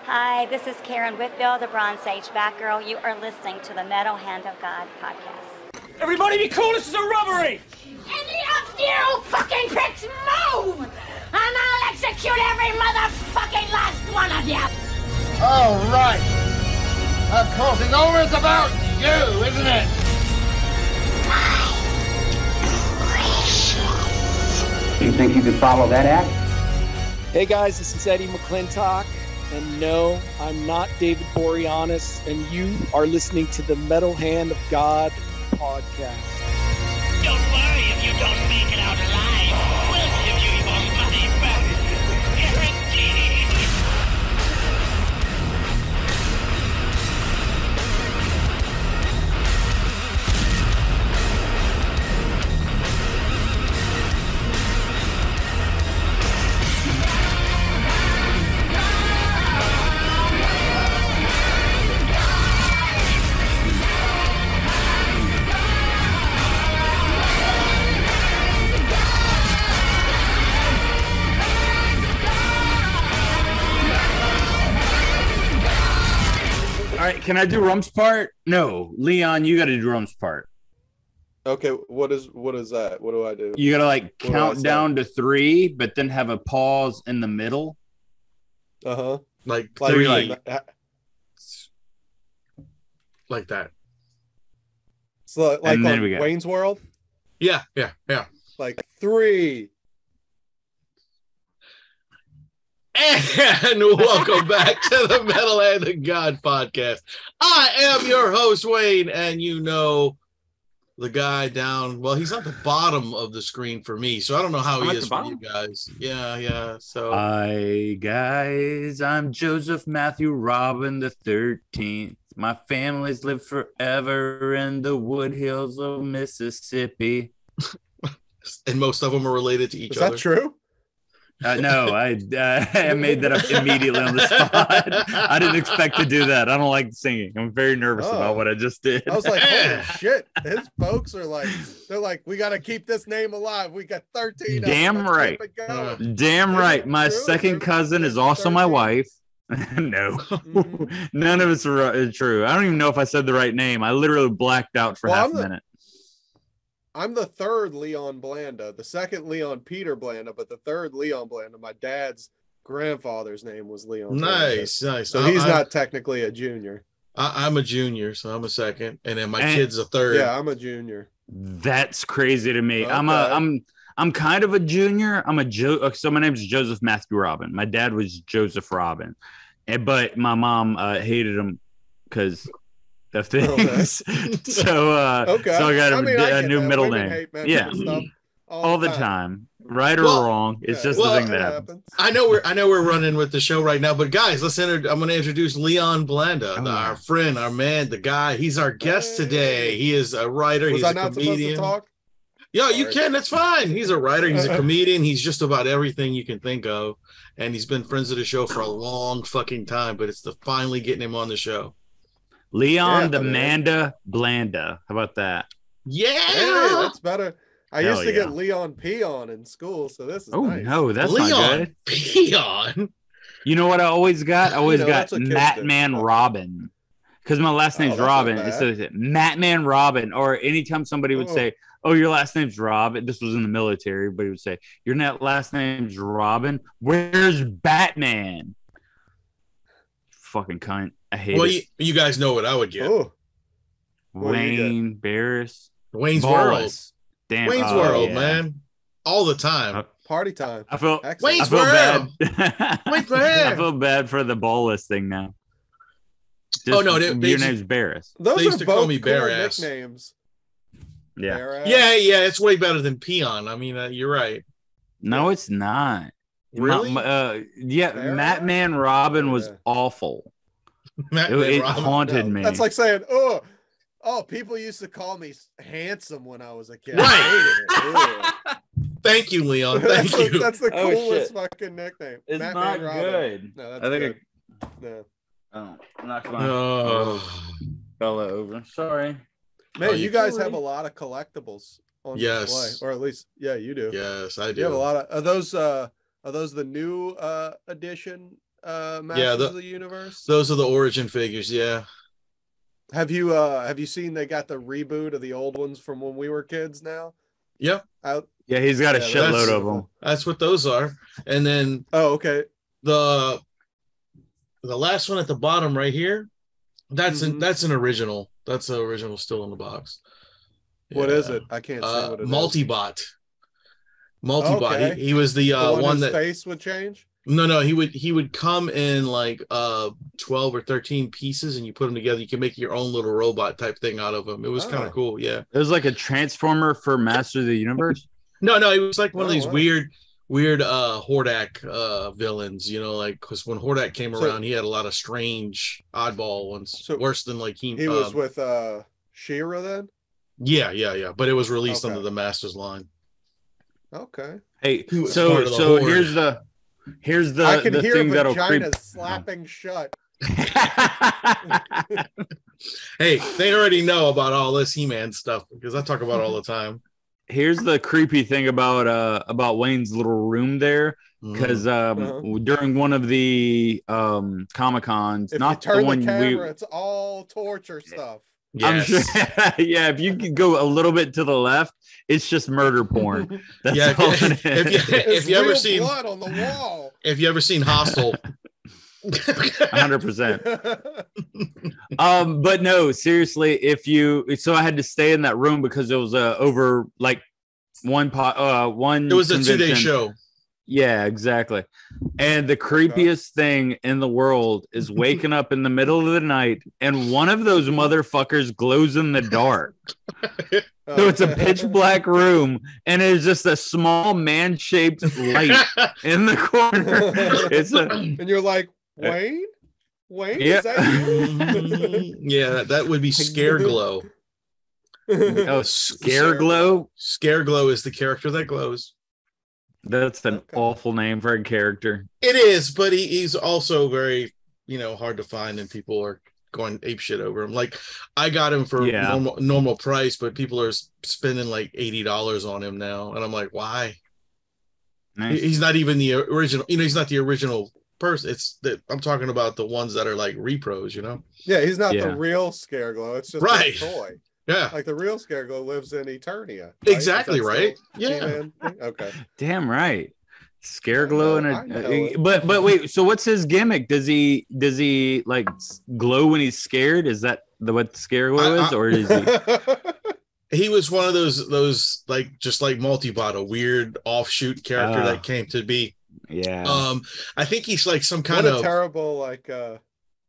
Hi, this is Karen Whitfield, the Bronze Age Batgirl. You are listening to the Metal Hand of God podcast. Everybody be cool, this is a robbery! Any of you fucking pricks move! And I'll execute every motherfucking last one of you! All right. Of course, it's always about you, isn't it? You think you could follow that act? Hey guys, this is Eddie McClintock, and no, I'm not David Boreanaz, and you are listening to the Metal Hand of God podcast. Don't worry if you don't make it out alive. We'll give you your money back. Guaranteed. All right, can I do Rum's part? No, Leon, you got to do Rum's part. Okay, what is that? What do I do? You got to like count down to 3, but then have a pause in the middle. Like 3, like that. So like and then on we go. Wayne's World? Yeah. Like 3. And welcome back to the Metal Hand of God podcast. I am your host, Wayne, and you know the guy down. Well, he's at the bottom of the screen for me, so I don't know how he is for you guys. Yeah. So, hi guys, I'm Joseph Matthew Robin the 13th. My family's lived forever in the wood hills of Mississippi. and most of them are related to each Is other. that true? No, I made that up immediately on the spot. I didn't expect to do that. I don't like singing. I'm very nervous about what I just did. I was like, holy shit. His folks are like, they're like, we got to keep this name alive. We got 13. Damn right. Damn right. My second cousin is also my wife. No, none of it's true. I don't even know if I said the right name. I literally blacked out for half a minute. I'm the third Leon Blanda, the second Leon Peter Blanda, but the third Leon Blanda. My dad's grandfather's name was Leon. Nice. So he's not technically a junior. I'm a junior, so I'm a second, and then my kid's a third. Yeah, I'm a junior. That's crazy to me. Okay. I'm kind of a junior. So my name's Joseph Matthew Robin. My dad was Joseph Robin, but my mom hated him because of things. So I got a new middle name. Yeah, all the time, right or wrong. It's just the thing that happens. I know we're running with the show right now, but guys, I'm going to introduce Leon Blanda, our friend, our man, the guy. He's our guest today. He is a writer. He's a comedian. Yeah, you can. That's fine. He's a writer. He's a comedian. He's just about everything you can think of, and he's been friends of the show for a long fucking time. But it's finally getting him on the show. Leon the Manda Blanda. How about that? Yeah, hey, that's better. I used to get Leon Peon in school, so this is nice. No, that's Leon not good. Peon. You know what I always got? I always got Matman Robin. Because my last name's Robin. It says Matman Robin. Or anytime somebody would say, oh, your last name's Robin. This was in the military, but he would say, your last name's Robin. Where's Batman? Fucking cunt. I hate it. You guys know what I would get. Wayne Barris. Wayne's World. Damn. Wayne's World, man. All the time. Party time. I feel bad. Wait for him. I feel bad for the Bolus thing now. Your name's Barris. Those used are to call both me cool Barris. nicknames. Yeah. Yeah. It's way better than Peon. I mean, you're right. No, it's not. Really? Matman Robin was awful. It haunted me. That's like saying, oh, people used to call me handsome when I was a kid. Right. I hated it. Thank you, Leon. Thank you. That's the coolest fucking nickname. It's Matman not Robin. good. No, that's good. No. Oh, I'm not gonna fella over. Sorry. Man, you guys have a lot of collectibles on display, or at least, you do. Yes, I do. You have a lot of. Are those the new edition Masters of the Universe? Those are the origin figures. Yeah. Have you seen they got the reboot of the old ones from when we were kids now? Yeah. Out. Yeah, he's got a shitload of them. That's what those are. And then okay. The last one at the bottom right here, that's an original. That's the original still in the box. What is it? I can't see what it is. Multibot. Okay. He was the one that face would change. No, he would come in like 12 or 13 pieces, and you put them together. You can make your own little robot type thing out of them. It was kind of cool. Yeah, it was like a transformer for Master of the Universe. No, it was like one of these weird Hordak villains. You know, like because when Hordak came around, he had a lot of strange oddball ones. So worse than like he was with She-Ra then. Yeah. But it was released under the Masters line. Okay. Hey, so here's the I can the hear thing a that'll vagina creep. slapping shut. Hey, they already know about all this He-Man stuff because I talk about it all the time. Here's the creepy thing about Wayne's little room there, because during one of the Comic-Cons, if not you turn the one camera, it's all torture stuff. Yes. I'm sure. Yeah, if you could go a little bit to the left, it's just murder porn. That's all if you ever seen blood on the wall. If you ever seen Hostel. 100%. But no, seriously, so I had to stay in that room because it was over like one. It was a 2-day show. Yeah, exactly. And the creepiest thing in the world is waking up in the middle of the night and one of those motherfuckers glows in the dark. So it's a pitch black room and it's just a small man-shaped light in the corner. And you're like, Wayne? Yeah. Is that you? Yeah, that would be Scare Glow. Oh, Scare Glow? Scare Glow is the character that glows. That's an awful name for a character. It is, but he's also very, hard to find, and people are going apeshit over him. Like, I got him for normal price, but people are spending like $80 on him now, and I'm like, why? Nice. He's not even the original. He's not the original person. I'm talking about the ones that are like repros. Yeah, he's not the real Scareglow. It's just a toy. Yeah, like the real Scareglow lives in Eternia. Right? Exactly right. Yeah. Okay. Damn right. Scareglow and but wait. So what's his gimmick? Does he like glow when he's scared? Is that what Scareglow is, or is he? He was one of those like just like Multibot, a weird offshoot character that came to be. Yeah. I think he's like some kind of terrible like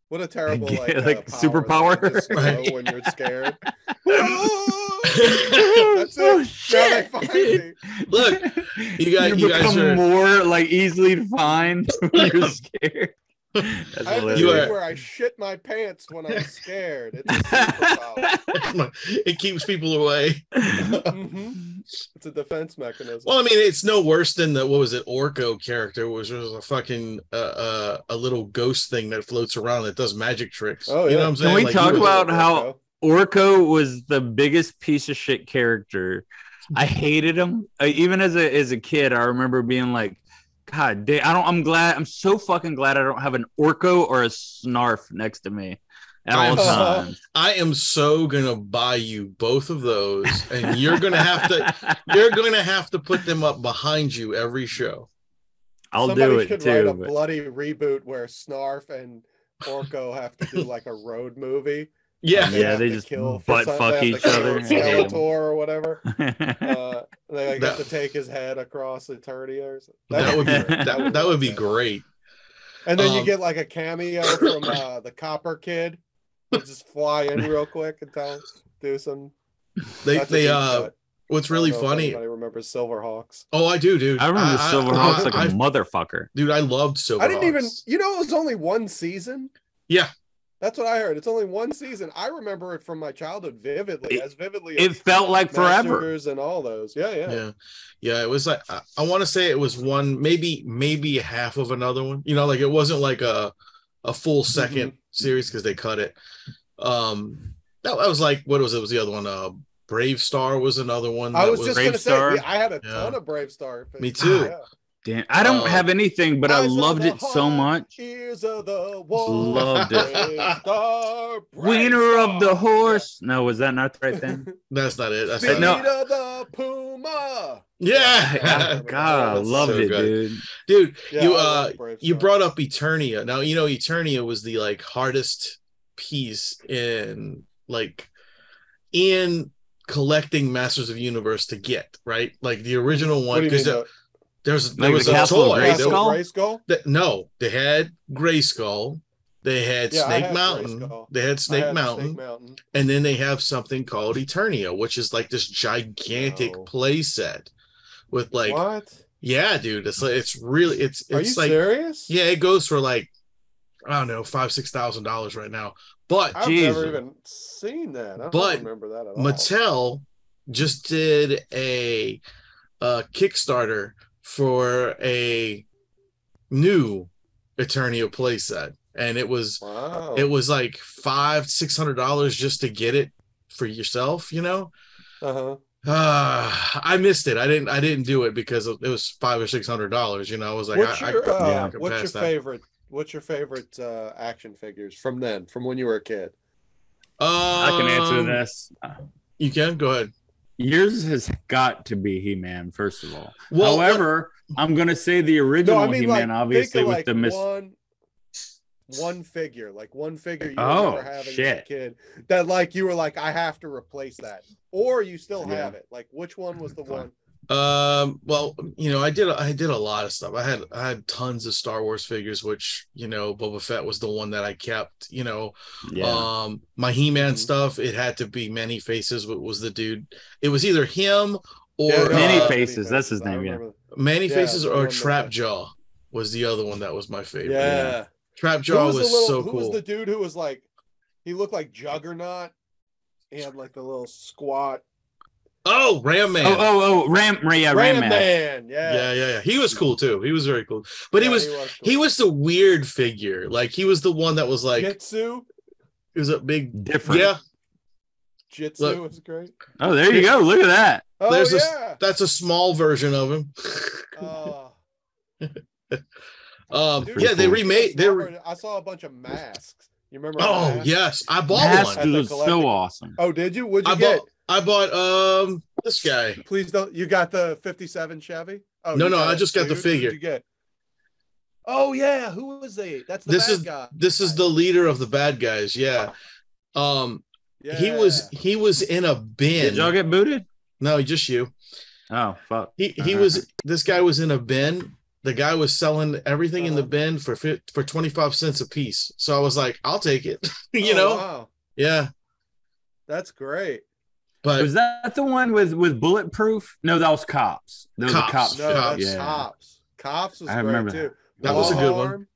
superpower right? When you're scared. That's it. Shit. Look, you guys are more like easily to find when you're scared. I have this thing where I shit my pants when I'm scared. It's a superpower. It keeps people away. It's a defense mechanism. Well, I mean, it's no worse than the Orko character, which was a fucking a little ghost thing that floats around that does magic tricks. Oh, yeah. You know what I'm saying? Can we talk about how Orko was the biggest piece of shit character? I hated him. Even as a kid, I remember being like, God damn, I'm so fucking glad I don't have an Orko or a Snarf next to me at all times. I am so gonna buy you both of those, and you're gonna have to put them up behind you every show. Somebody do it should too. Write a bloody reboot where Snarf and Orko have to do like a road movie. Yeah, they just butt fuck each other. Skeletor or whatever. They have to take his head across Eternia or something. That would be great. And then you get like a cameo from the Copper Kid. He'll just fly in real quick and do some. What's really funny? I remember Silverhawks. Oh, I do, dude. I remember Silverhawks like a motherfucker. Dude, I loved Silverhawks. I didn't even. It was only one season. Yeah. That's what I heard. It's only one season. I remember it from my childhood vividly, as it felt like forever. And all those, yeah. It was like I want to say it was one, maybe half of another one. Like it wasn't like a full second series because they cut it. That was like what was it? Was the other one? Brave Star was another one. I was just gonna say I had a ton of Brave Star. Me too. Damn, I don't have anything, but I loved it so much. Ears of the wolf, Loved it. Star, Wiener of the horse. Yeah. No, was that not the right thing? That's not it. That's Speed not it. of the puma. Yeah. God, I loved it, dude. Dude, Yeah, you brought up Eternia. Now, you know, Eternia was the like hardest piece in collecting Masters of Universe to get, right? Like the original one, because there was a toy. Grayskull? No, they had Grayskull. They had Snake Mountain. They had Snake Mountain. And then they have something called Eternia, which is like this gigantic play set with like what? Yeah, dude. It's like it's really it's Are you like serious? Yeah, it goes for like I don't know, $5,000-$6,000 right now. But I've never even seen that. I don't remember that at all. Mattel just did a Kickstarter for a new Eternia playset, and it was like $500-$600 just to get it for yourself, you know. I missed it. I didn't do it because it was $500 or $600. You know, I was like, what's your favorite action figures from then, from when you were a kid? I can answer this. You can go ahead. Yours has got to be He-Man, first of all. Well, however, I'm gonna say the original He-Man, obviously, with the one figure you remember having as a kid that like you were like, I have to replace that, or you still have it. Like, which one was the one? Well, you know, I did a lot of stuff. I had tons of Star Wars figures, which, you know, Boba Fett was the one that I kept, you know. My He-Man stuff, it had to be Many Faces, what was the dude. It was either him or Many Faces, that's his name. Many Faces or Trapjaw was the other one that was my favorite. Trapjaw was so cool. Who was the dude who was like, he looked like Juggernaut? He had like the little squat. Oh, Ram Man. Ram Man. Yeah. He was cool too. He was very cool. But he was the weird figure. Like he was the one that was like Jitsu. He was a big different. Yeah. Jitsu was great. Oh, there you go. Look at that. That's a small version of him. They remade. I saw a bunch of masks. You remember? Oh yes, I bought one. It was so awesome. Oh, did you? What'd you get? I bought this guy. Please don't. You got the 57 Chevy? Oh no, I just got the figure. What'd you get? Oh yeah, who was they? That's the bad guy. This is the leader of the bad guys. Yeah. He was in a bin. Did y'all get booted? No, just you. Oh fuck. This guy was in a bin. The guy was selling everything in the bin for 25 cents a piece. So I was like, I'll take it. you know? Wow. Yeah. That's great. But was that the one with Bulletproof? No, that was Cops. That was Cops. No, that's Cops. Cops was great too. That was a good one.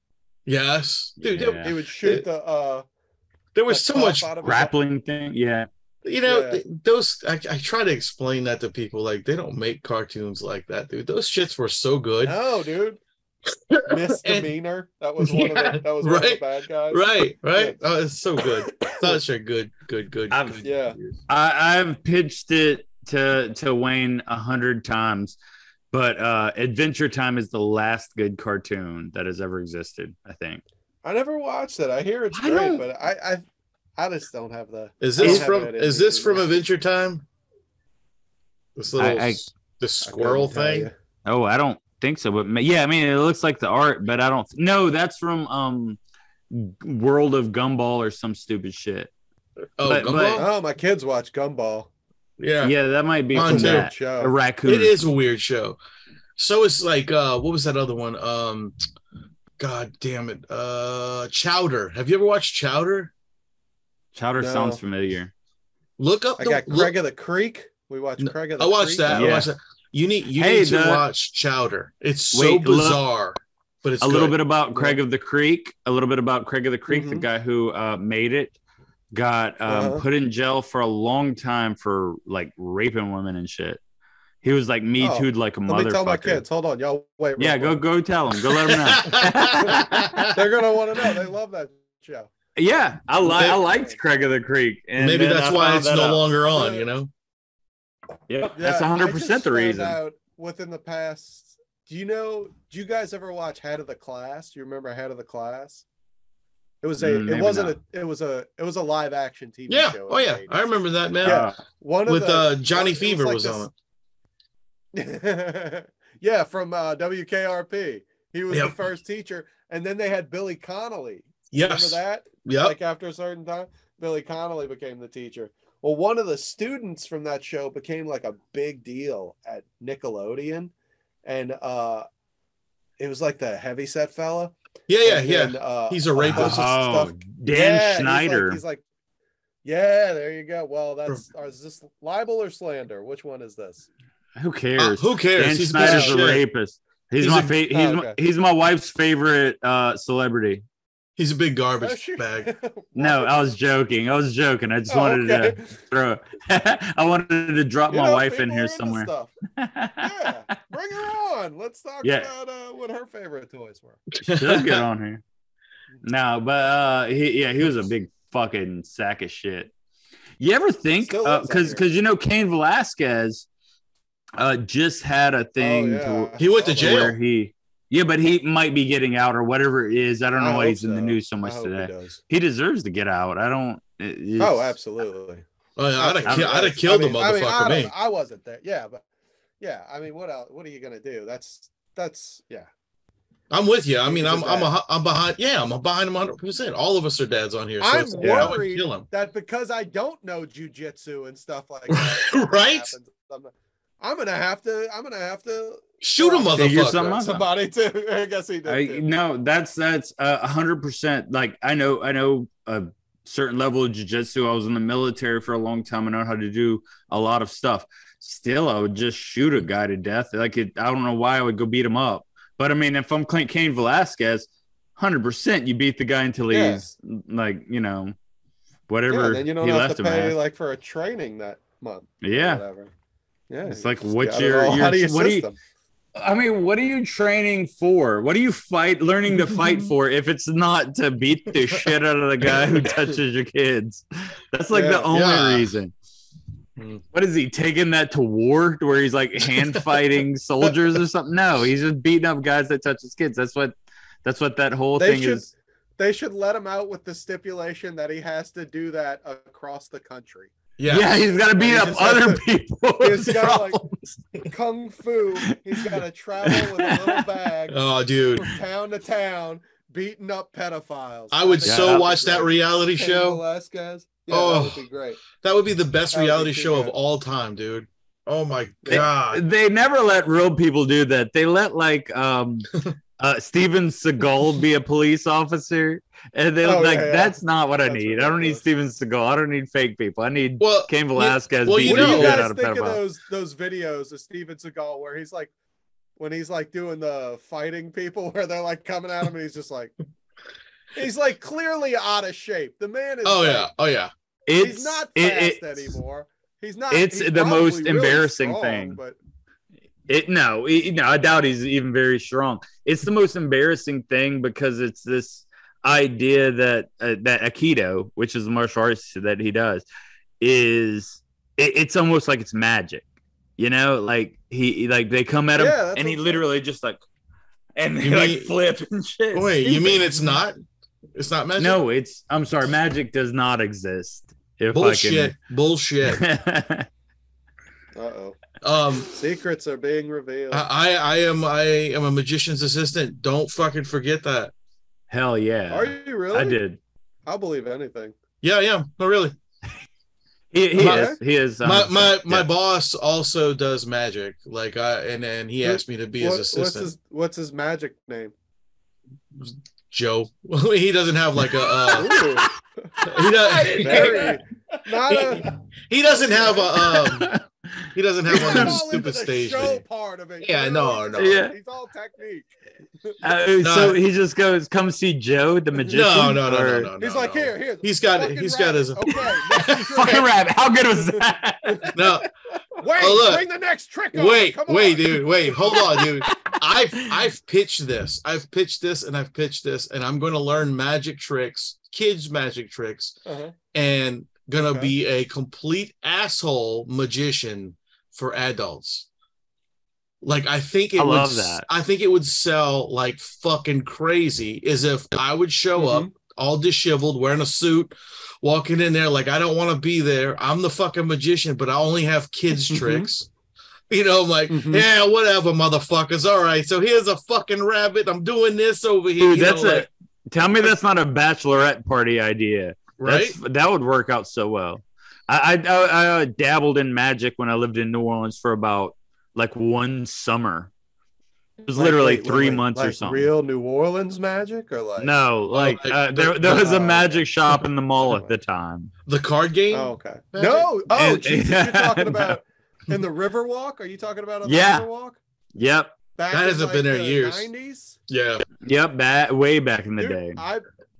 Yes. Dude, he would shoot the there was so much grappling thing. Yeah. You know, those I try to explain that to people, like they don't make cartoons like that, dude. Those shits were so good. No, dude. Misdemeanor. That was one of the bad guys. Right. Yeah. Oh, it's so good. Such a good. I've pitched it to Wayne 100 times, but Adventure Time is the last good cartoon that has ever existed, I think. I never watched it. I hear it's great, but I just don't have the. Is this from Adventure Time? This little the squirrel thing. Oh, I don't think so, but yeah, I mean, it looks like the art, but I don't. No, that's from World of Gumball or some stupid shit. Oh, Gumball. My kids watch Gumball. Yeah, that might be from that show. A raccoon. It is a weird show. So it's like what was that other one? God damn it, Chowder. Have you ever watched Chowder? Chowder sounds familiar. Look up. I got Craig of the Creek. We watched Craig of the Creek. I watched that. You need to watch Chowder. It's so bizarre, but it's a little bit about Craig of the Creek. The guy who made it got put in jail for a long time for like raping women and shit. He was like Me Too'd like a motherfucker. Let me tell my kids. Hold on, y'all. Wait. Yeah, go tell them. Go let them know. They're gonna want to know. They love that show. Yeah, I liked Craig of the Creek, and maybe that's why it's no longer on. You know. Yeah, that's 100% the reason. Within the past Do you guys ever watch Head of the Class? Do you remember Head of the Class? It was a live action TV show. Oh yeah. I remember that, man. Yeah. Johnny Fever was on it. Yeah, from WKRP. He was the first teacher, and then they had Billy Connolly. Yes. Remember that? Yeah. Like after a certain time, Billy Connolly became the teacher. Well, one of the students from that show became like a big deal at Nickelodeon, and it was like the heavyset fella. Yeah. He's a rapist. Dan Schneider. He's like, yeah, there you go. Well, is this libel or slander? Which one is this? Who cares? Who cares? Dan Schneider's a rapist. He's my wife's favorite celebrity. He's a big garbage bag. No, I was joking. I just wanted to throw. I wanted to drop my wife in here somewhere. Yeah, bring her on. Let's talk about what her favorite toys were. She'll get on here. No, but he was a big fucking sack of shit. You ever think because Cain Velasquez just had a thing. He went to jail. Where but he might be getting out or whatever it is. I don't know why he's in the news so much today. He deserves to get out. I don't. Absolutely. I'd have killed the motherfucker. I wasn't there. Yeah, but I mean, what else? What are you gonna do? That's yeah. I'm with you. I mean, I'm behind. Yeah, I'm behind him 100%. All of us are dads on here. So I'm worried that because I don't know jujitsu and stuff like that, right? I'm gonna have to shoot a motherfucker. Somebody too. I guess he did. No, that's 100%. Like I know a certain level of jiu-jitsu. I was in the military for a long time. I know how to do a lot of stuff. Still, I would just shoot a guy to death. I don't know why I would go beat him up. But I mean, if I'm Cain Velasquez, 100%, you beat the guy until he's like, whatever. Yeah, then you don't have to pay like for a training that month. Yeah. Whatever. Yeah. It's like what are you training for? What are you learning to fight for if it's not to beat the shit out of the guy who touches your kids? That's like the only reason. What is he taking that to war where he's like hand fighting soldiers or something? No, he's just beating up guys that touch his kids. That's what that whole thing is. They should let him out with the stipulation that he has to do that across the country. Yeah, he's got to beat up other people. He's got like kung fu. He's got to travel with a little bag. Oh, dude, from town to town, beating up pedophiles. I would watch that reality show. Velasquez. Yeah, that would be great. That would be the best reality show of all time, dude. Oh my god. They never let real people do that. They let like Steven Seagal be a police officer. And that's not what I need. I don't need Steven Seagal. I don't need fake people. I need Cain Velasquez. What do you guys think of those videos of Steven Seagal where he's like, when he's like doing the fighting people where they're like coming at him and he's just like, he's like clearly out of shape. The man is he's not fast anymore. He's not. It's the most embarrassing thing. But I doubt he's even very strong. It's the most embarrassing thing because it's this idea that Aikido, which is the martial arts that he does, it's almost like it's magic. Like they come at him and he literally just like flip and shit. Wait, you mean it's not? It's not magic? No, I'm sorry, magic does not exist. Bullshit. Uh-oh. Secrets are being revealed. I am a magician's assistant. Don't fucking forget that. Hell yeah. Are you really? I did. I'll believe anything. Yeah. No, really. He is. My boss also does magic. Like and he asked me to be his assistant. What's his magic name? Joe. He doesn't have like a he doesn't have a he doesn't have one of those stupid stage show part of it. Yeah, no. Yeah. He's all technique. So he just goes, come see Joe, the magician? No. He's like, here. He's got his okay. Fucking rabbit. How good was that? No. Wait, bring the next trick on. Wait, dude. Wait, hold on, dude. I've pitched this. I've pitched this, and I'm going to learn magic tricks, kids' magic tricks, and gonna be a complete asshole magician for adults. like I think it would. I think it would sell like fucking crazy. Is if I would show up all disheveled, wearing a suit, walking in there like I don't want to be there. I'm the fucking magician, but I only have kids' tricks. You know, I'm like, yeah, whatever, motherfuckers. All right, so here's a fucking rabbit. I'm doing this over here. Dude, that's it. Tell me that's not a bachelorette party idea, right? That would work out so well. I dabbled in magic when I lived in New Orleans for about like one summer. It was literally 3 months or something. Real New Orleans magic, or like no, like there was a magic shop in the mall at the time. The card game. Oh, okay. No, Jesus, you're talking about. In the Riverwalk? Are you talking about the Riverwalk? Yep. Back that hasn't been there in years. 90s? Yeah. Yep. Way back in the day.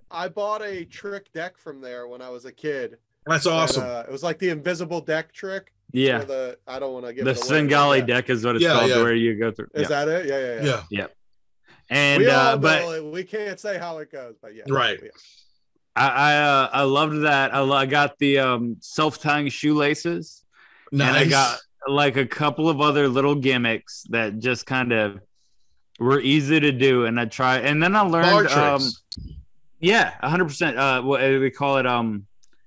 I bought a trick deck from there when I was a kid. That's awesome. And, it was like the invisible deck trick. Yeah. I don't want to give the Svengali deck is what it's called. Where you go through. Is that it? Yeah. Yep. And but we can't say how it goes. But yeah. Right. Yeah. I loved that. I got the self-tying shoelaces. Nice. And I got like a couple of other little gimmicks that just kind of were easy to do, and I tried, and then I learned 100%. What we call it,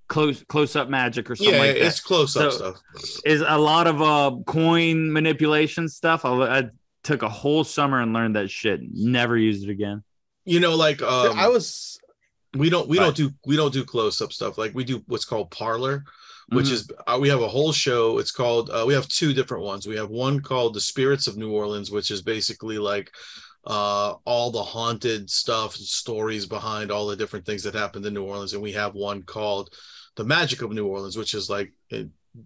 close up magic or something like that. It's close up stuff. Is a lot of coin manipulation stuff. I took a whole summer and learned that shit. Never used it again. You know, like we don't do close up stuff. Like we do what's called parlor. Which is we have a whole show. It's called we have two different ones. We have one called The Spirits of New Orleans, which is basically like all the haunted stuff, stories behind all the different things that happened in New Orleans. And we have one called The Magic of New Orleans, which is like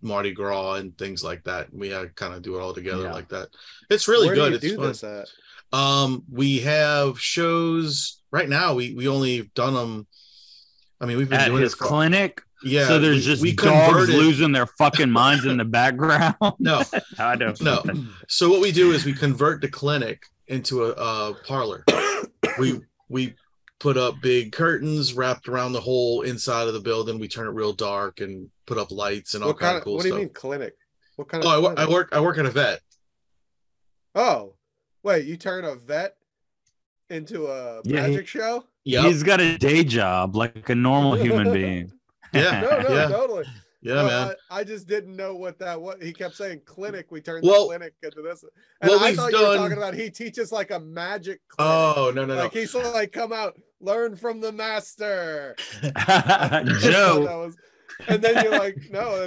Mardi Gras and things like that. We kind of do it all together like that. It's really good. Where do you do this at? We have shows right now. We only done them. I mean, we've been at doing his clinic. Yeah, so there's just dogs losing their fucking minds in the background. No, I don't. No. So what we do is we convert the clinic into a parlor. We put up big curtains wrapped around the whole inside of the building. We turn it real dark and put up lights and all kind of cool stuff. What do you mean clinic? What kind of? Oh, I work at a vet. Oh, wait! You turn a vet into a magic show? Yeah, he's got a day job like a normal human being. Yeah, totally. Yeah, man. I just didn't know what that was. He kept saying clinic. We turned the clinic into this. And I thought you were talking about he teaches like a magic clinic. Oh, no. Like he's like, come out, learn from the master. Joe. And then you're like, no.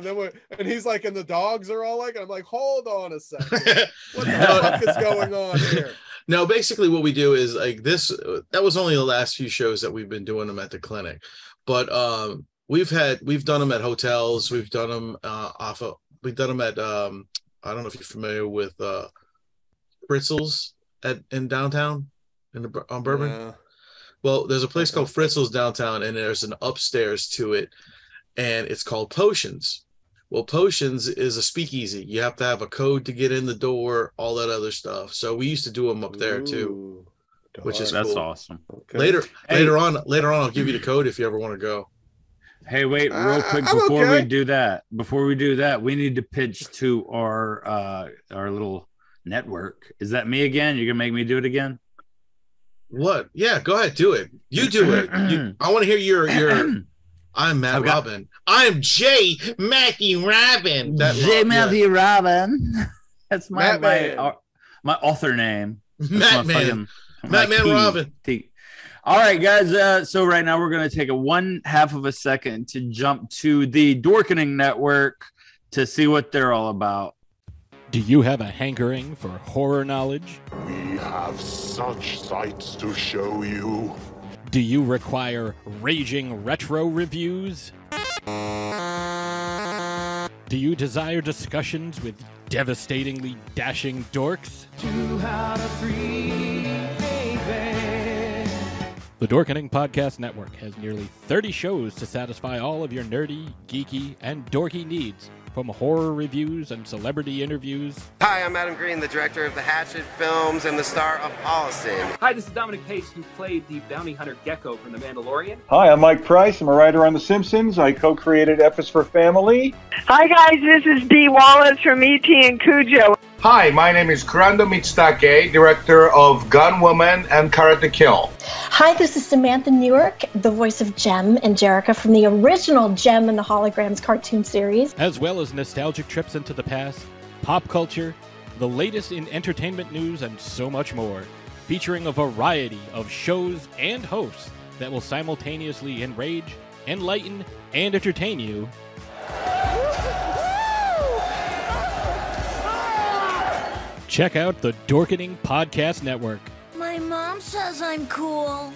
And he's like, and the dogs are all like, and I'm like, hold on a second. What the fuck is going on here? No, basically what we do is like this. That was only the last few shows that we've been doing them at the clinic. But we've done them at hotels. We've done them we've done them at I don't know if you're familiar with Fritzl's in downtown on Bourbon. Yeah. Well, there's a place called Fritzl's downtown, and there's an upstairs to it, and it's called Potions. Well, Potions is a speakeasy. You have to have a code to get in the door, all that other stuff. So we used to do them up there too, which is that's cool. Awesome. Okay. Later on, I'll give you the code if you ever want to go. Hey, wait, real quick before we do that. Before we do that, we need to pitch to our little network. Is that me again? You're gonna make me do it again? What? Yeah, go ahead, do it. You do it. I want to hear your. I'm Matt Robin. I'm J. Matthew Robin. J. Matthew Robin. That's my author name. Matt Man Robin. All right, guys. So right now we're going to take a 1/2 of a second to jump to the Dorkening Network to see what they're all about. Do you have a hankering for horror knowledge? We have such sights to show you. Do you require raging retro reviews? Do you desire discussions with devastatingly dashing dorks? The Dorkening Podcast Network has nearly 30 shows to satisfy all of your nerdy, geeky, and dorky needs, from horror reviews and celebrity interviews. Hi, I'm Adam Green, the director of the Hatchet films and the star of Holliston. Hi, this is Dominic Pace, who played the bounty hunter Gecko from The Mandalorian. Hi, I'm Mike Price. I'm a writer on The Simpsons. I co-created F is for Family. Hi, guys. This is Dee Wallace from E.T. and Cujo. Hi, my name is Kurando Mitsutake, director of Gun Woman and Karate Kill. Hi, this is Samantha Newark, the voice of Jem and Jerica from the original Jem and the Holograms cartoon series. As well as nostalgic trips into the past, pop culture, the latest in entertainment news, and so much more. Featuring a variety of shows and hosts that will simultaneously enrage, enlighten, and entertain you. Check out the Dorkening Podcast Network. My mom says I'm cool.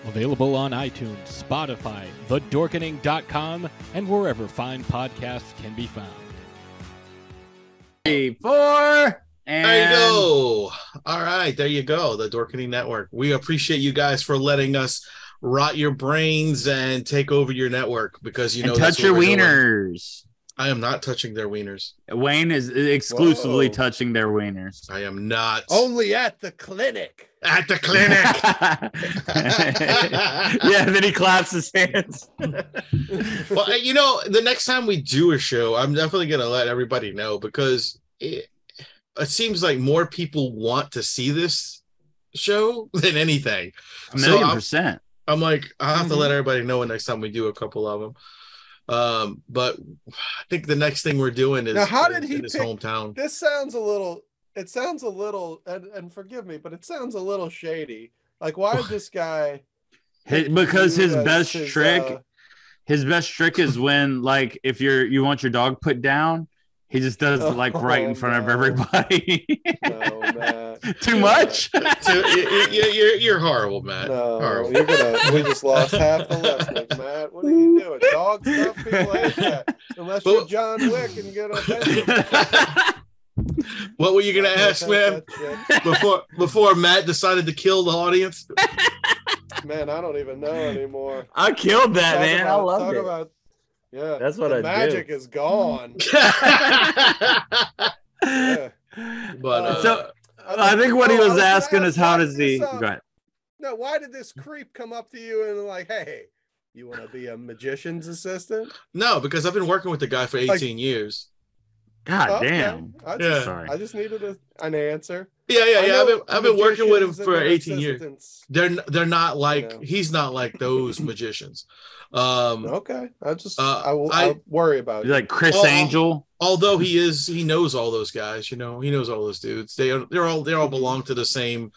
Available on iTunes, Spotify, thedorkening.com, and wherever fine podcasts can be found. 3, 4, and there you go. All right, there you go. The Dorkening Network. We appreciate you guys for letting us rot your brains and take over your network, because you know, touch your wieners. I am not touching their wieners. Wayne is exclusively touching their wieners. I am not. Only at the clinic. At the clinic. Yeah, then he claps his hands. Well, you know, the next time we do a show, I'm definitely going to let everybody know, because it seems like more people want to see this show than anything. 1,000,000%. I'm like, I'll have to let everybody know next time we do a couple of them. But I think the next thing we're doing is, now, how did he in his pick, hometown. This sounds a little, and forgive me, but it sounds a little shady. Like, why did this guy? Because his best trick is when, like, if you want your dog put down, he just does like right in front of everybody. No, Matt. Too much? You're horrible, Matt. No, horrible. We just lost half the listeners, Matt. What are you doing? Dog stuff? People hate that. Unless you're John Wick and get offended. What were you gonna ask, man? Before Matt decided to kill the audience? Man, I don't even know anymore. I killed that, man. I loved it. Yeah, that's what I do. Magic is gone. Yeah. But so I think what he was asking is, how does he? Go ahead. No, why did this creep come up to you and like, hey, you want to be a magician's assistant? No, because I've been working with the guy for 18 years. God damn. I just needed an answer. Yeah. I've been working with him for 18 years. They're not like, he's not like those magicians. Okay. I worry about you. Like Chris Angel. Although he knows all those guys, you know, he knows all those dudes. They all belong to the same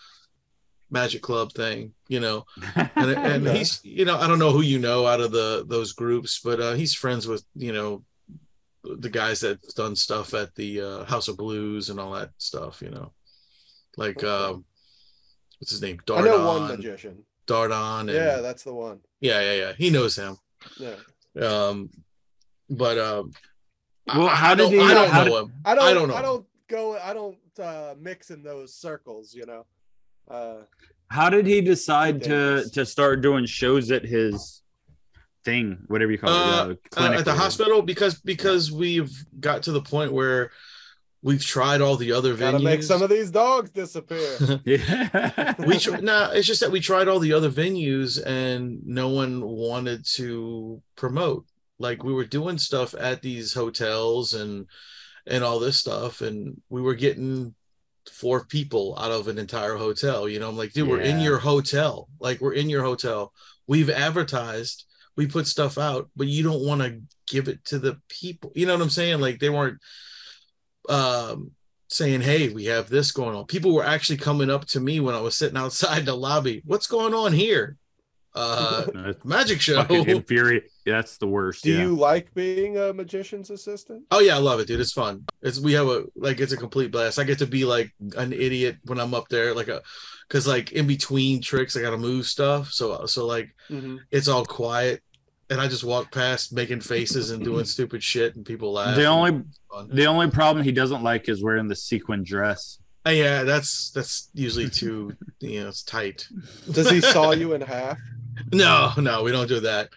Magic Club thing, you know. And he's, you know, I don't know who you know out of those groups, but he's friends with, you know, the guys that's done stuff at the House of Blues and all that stuff, you know. Like what's his name? Dardon. I know one magician. Dardon. Yeah, that's the one. Yeah. He knows him. Yeah. But well, how did he? I don't know him. I don't know. I don't mix in those circles, you know. How did he decide to start doing shows at his thing, whatever you call it, clinic at the hospital? Because we've got to the point where we've tried all the other venues. Gotta make some of these dogs disappear. Yeah. It's just that we tried all the other venues and no one wanted to promote. Like, we were doing stuff at these hotels and all this stuff, and we were getting 4 people out of an entire hotel. You know, I'm like, dude, we're in your hotel. Like, we're in your hotel. We've advertised, we put stuff out, but you don't want to give it to the people. You know what I'm saying? Like, they weren't saying, hey, we have this going on. People were actually coming up to me when I was sitting outside the lobby. What's going on here? Magic show. That's the worst. Do you like being a magician's assistant? Oh yeah, I love it, dude. It's fun. It's a complete blast. I get to be like an idiot when I'm up there, because like in between tricks I gotta move stuff. So like it's all quiet and I just walk past making faces and doing stupid shit and people laugh. The only problem he doesn't like is wearing the sequin dress. Yeah, that's usually too, you know, it's tight. Does he saw you in half? No, we don't do that.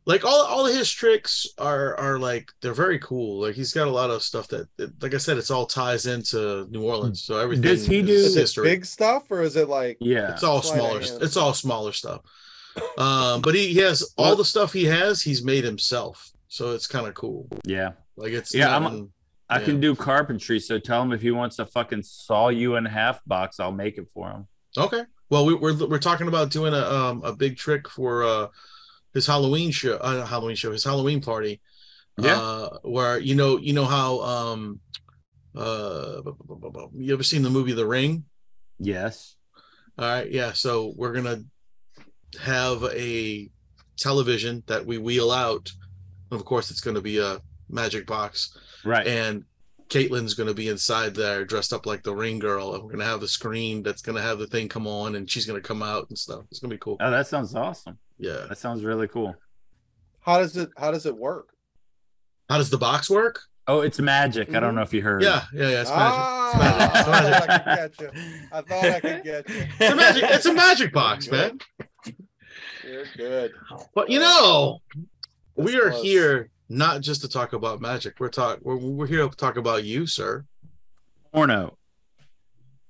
Like all of his tricks are like, they're very cool. Like, he's got a lot of stuff that, like I said, it's all ties into New Orleans. So everything. Does he do history. Big stuff, or is it like? Yeah, it's all smaller. It's all smaller stuff. But he has all the stuff he's made himself. So it's kind of cool. Yeah. Like it's I can do carpentry, so tell him if he wants a fucking saw you in half box, I'll make it for him. Okay. Well, we're talking about doing a big trick for his Halloween show, his Halloween party. Yeah. Where you know how you ever seen the movie The Ring? Yes. All right. Yeah. So we're gonna have a television that we wheel out. Of course, it's going to be a magic box, right? And Caitlin's going to be inside there, dressed up like the Ring Girl, and we're going to have the screen that's going to have the thing come on, and she's going to come out and stuff. It's going to be cool. Oh, that sounds awesome. Yeah, that sounds really cool. How does it work? How does the box work? Oh, it's magic. I don't know if you heard. Yeah. It's magic. It's magic. I thought I could get you. It's a magic box, man. You're good. But we are here not just to talk about magic. We're here to talk about you, sir. Porno.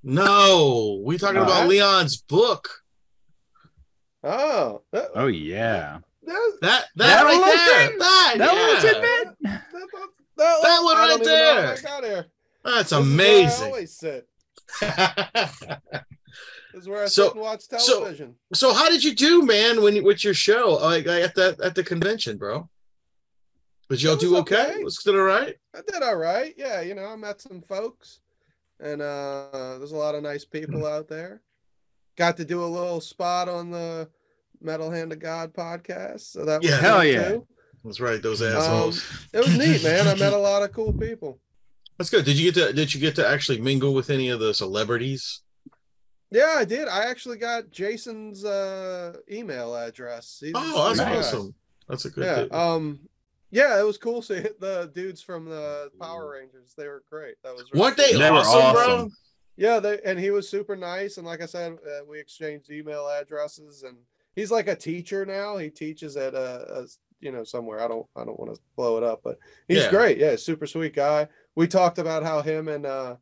No, we're talking about Leon's book. Oh. Oh yeah. That right there. That one right there. That's amazing. This is where I always sit. This is where I sit and watch television. So how did you do, man, with your show at the convention, bro? Did y'all do okay? Was it all right? I did all right. Yeah, I met some folks, and there's a lot of nice people out there. Got to do a little spot on the Metal Hand of God podcast. So that was hell yeah. Too. That's right, those assholes. It was neat, man. I met a lot of cool people. That's good. Did you get to actually mingle with any of the celebrities? Yeah, I did. I actually got Jason's email address. That's awesome. That's a good dude. Yeah, it was cool seeing the dudes from the Power Rangers. They were great. That was weren't they awesome, bro? Yeah, and he was super nice. And like I said, we exchanged email addresses. And he's like a teacher now. He teaches at somewhere. I don't want to blow it up, but he's great. Yeah, super sweet guy. We talked about how him and the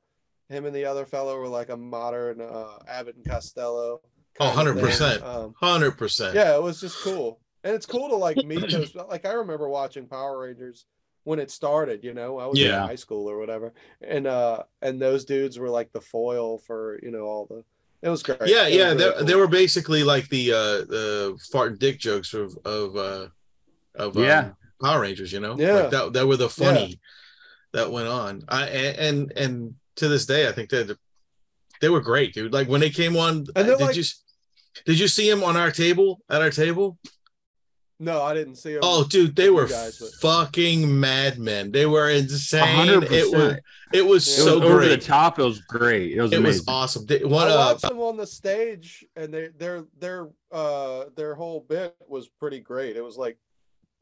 other fellow were like a modern Abbott and Costello. 100%. 100%. Yeah, it was just cool. And it's cool to like meet those. Like I remember watching Power Rangers when it started, I was in high school or whatever. And those dudes were like the foil for, all the, it was great. Yeah. Really cool. They were basically like the fart and dick jokes of Power Rangers, Yeah. Like that were the funny that went on. And to this day, I think they were great, dude. Like when they came on, did you see him on at our table? No, I didn't see them. Oh, dude, they were fucking madmen. They were insane. 100%. It was so great. Over the top. It was great. It was amazing. Was awesome. I watched them on the stage, and their whole bit was pretty great. It was like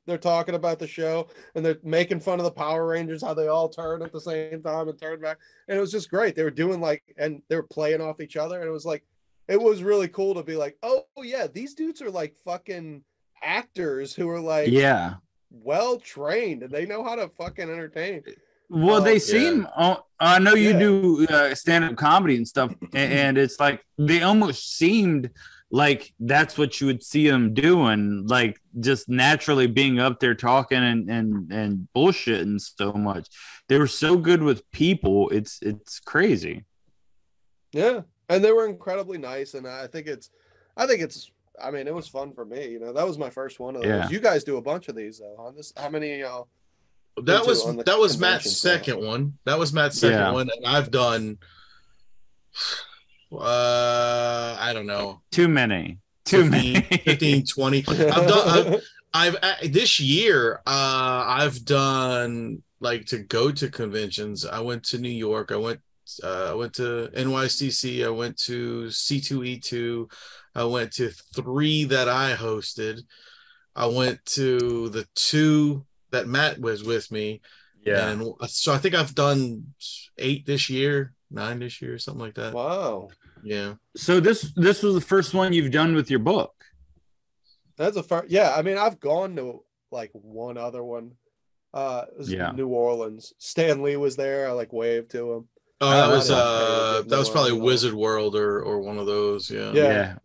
they're talking about the show, and they're making fun of the Power Rangers, how they all turn at the same time and turn back, and it was just great. They were doing and they were playing off each other, and it was really cool to be like, oh yeah, these dudes are like fucking actors who are like well trained and they know how to fucking entertain. Well, they seem I know you do stand-up comedy and stuff, and it's like they almost seemed like that's what you would see them doing, like just naturally being up there talking and bullshitting so much. They were so good with people. It's crazy. Yeah, and they were incredibly nice, and I think it's I mean, it was fun for me. That was my first one of those. Yeah. You guys do a bunch of these though. On this, how many? That was Matt's second one. That was Matt's second one, and I've done. I don't know. Too many. 15, 20. I've this year. I've done like to go to conventions. I went to New York. I went to NYCC. I went to C2E2. I went to 3 that I hosted. I went to the 2 that Matt was with me. Yeah. And so I think I've done 8 this year, 9 this year, something like that. Wow. Yeah. So this was the first one you've done with your book. That's a first. Yeah. I mean, I've gone to like one other one. It was New Orleans. Stan Lee was there. I like waved to him. Oh, that was probably Wizard World or one of those. Yeah.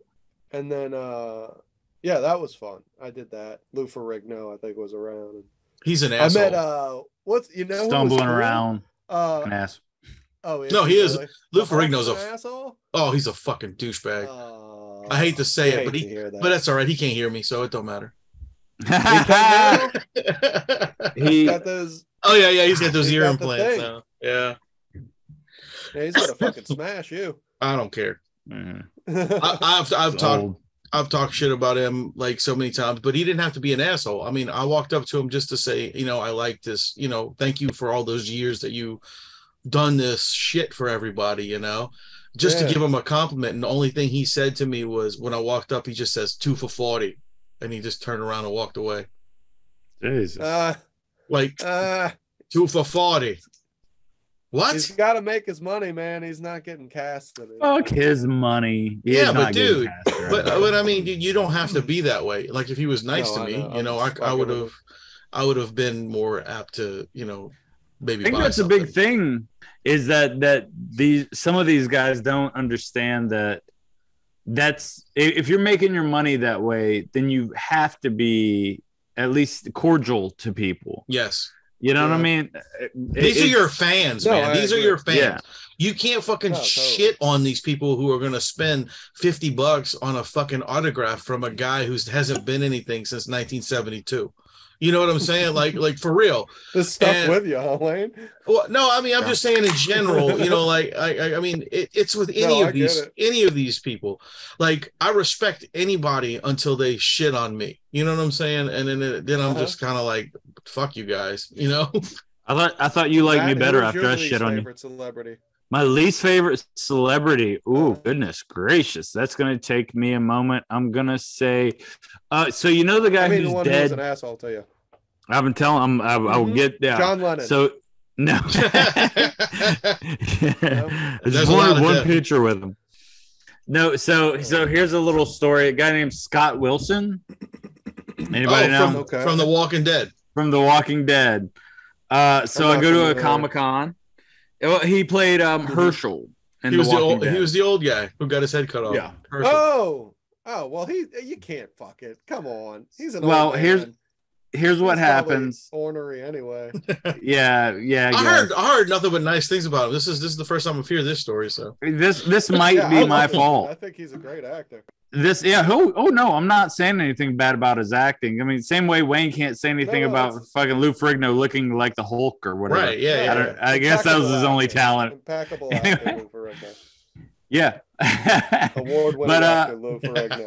And then, that was fun. I did that. Lou Ferrigno, I think, was around. He's an asshole. I met, stumbling around. An ass. Oh, no, he is. Really? Lou Ferrigno's an asshole. Oh, he's a fucking douchebag. I hate to say it, but that's all right. He can't hear me, so it don't matter. He got those. Oh yeah, he's got those ear implants now. Yeah, he's gonna fucking smash you. I don't care. I've talked shit about him like so many times, but he didn't have to be an asshole. I mean, I walked up to him just to say, I like this. Thank you for all those years that you done this shit for everybody. Just to give him a compliment. And the only thing he said to me was when I walked up, he just says 2 for 40, and he just turned around and walked away. Jesus. 2 for 40. What? He's got to make his money, man. He's not getting casted. Fuck his money. But dude, but I mean, you don't have to be that way. Like if he was nice to me, I would have been more apt to, maybe. I think that's a big thing. Is that some of these guys don't understand that's if you're making your money that way, then you have to be at least cordial to people. Yes. You know what I mean? These are your fans, man. These are your fans. Yeah. You can't fucking shit on these people who are going to spend $50 on a fucking autograph from a guy who hasn't been anything since 1972. You know what I'm saying? Like for real. This stuff with you, huh, Wayne? Well, no, I mean, I'm just saying in general, I mean, it's with any of these people. Like, I respect anybody until they shit on me. You know what I'm saying? And then I'm just kind of like, fuck you guys, I thought you liked me better after I shit on you. Celebrity? My least favorite celebrity. Ooh, goodness gracious. That's going to take me a moment. I'm going to say, so the guy who's the one dead. Who's an asshole to you. I've been telling him I'll get down. John Lennon. So, no. There's one picture with him. No, so here's a little story. A guy named Scott Wilson. Anybody know? From The Walking Dead. From The Walking Dead. So I go to a Comic-Con. He played Herschel in The Walking Dead. He was the old guy who got his head cut off. Yeah. Herschel. Oh, well, you can't fuck it. Come on. He's an old man. Here's what happens. Ornery anyway. Yeah. I heard nothing but nice things about him. This is the first time I've heard this story. So this might be my fault. I think he's a great actor. Oh no, I'm not saying anything bad about his acting. I mean, same way Wayne can't say anything about fucking Lou Ferrigno looking like the Hulk or whatever. Right? Yeah. I guess that was his only talent. Impeccable actor, Lou Ferrigno. Yeah. Award-winning actor Lou Ferrigno.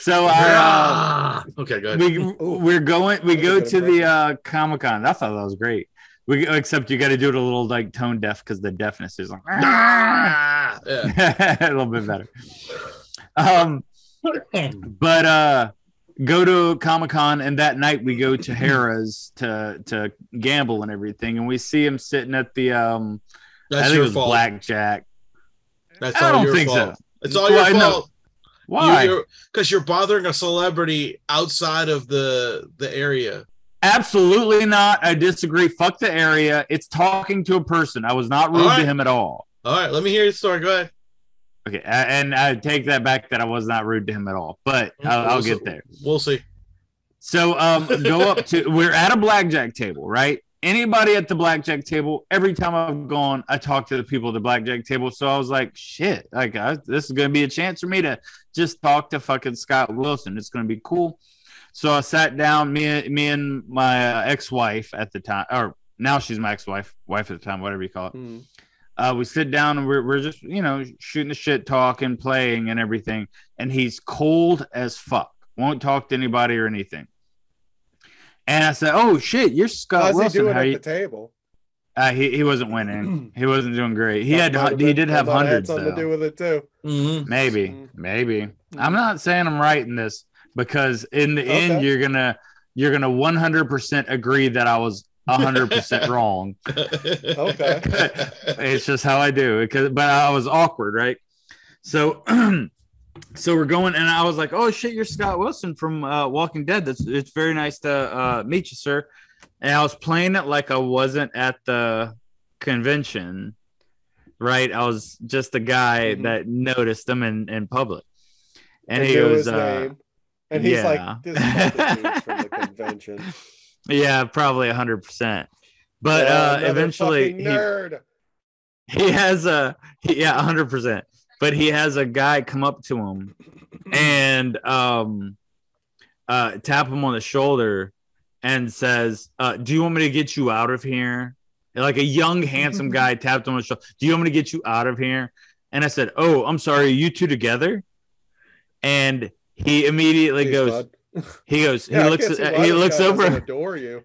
So okay, go ahead. We go to the Comic-Con. I thought that was great. Except you got to do it a little like tone deaf because the deafness is like a little bit better. But go to Comic-Con, and that night we go to Harrah's to gamble and everything, and we see him sitting at the That's I think your it was fault. blackjack. That's all your fault. It's all your fault. Why? Because you're bothering a celebrity outside of the area. Absolutely not. I disagree. Fuck the area. It's talking to a person. I was not rude to him at all. All right, let me hear your story. Go ahead. Okay, and I take that back that I was not rude to him at all, but I'll get there. We'll see. So go up to, we're at a blackjack table, right? Anybody at the blackjack table, every time I've gone, I talk to the people at the blackjack table. So I was like, shit, this is going to be a chance for me to just talk to fucking Scott Wilson. It's going to be cool. So I sat down, me and my ex-wife at the time, or now she's my ex-wife, wife at the time, whatever you call it. We sit down and we're just, shooting the shit, talking, playing and everything. And he's cold as fuck. Won't talk to anybody or anything. And I said, "Oh shit, you're Scott Wilson." How's he doing at the table? He wasn't winning. He wasn't doing great. He did have hundreds though. Something to do with it too. Mm-hmm. Maybe. I'm not saying I'm right in this because in the end you're gonna 100% agree that I was 100% wrong. Okay. It's just how I do. But I was awkward, right? So. So we're going, and I was like, "Oh shit, you're Scott Wilson from Walking Dead. It's very nice to meet you, sir." And I was playing it like I wasn't at the convention, right? I was just a guy that noticed him in public, and he was, and he's like, "This is from the convention." Yeah, probably 100%. But eventually nerd. He has 100%. But he has a guy come up to him and tap him on the shoulder and says, do you want me to get you out of here? And like a young, handsome guy tapped him on the shoulder. Do you want me to get you out of here? And I said, oh, I'm sorry. Are you two together? And he immediately goes, he looks over. Adore you.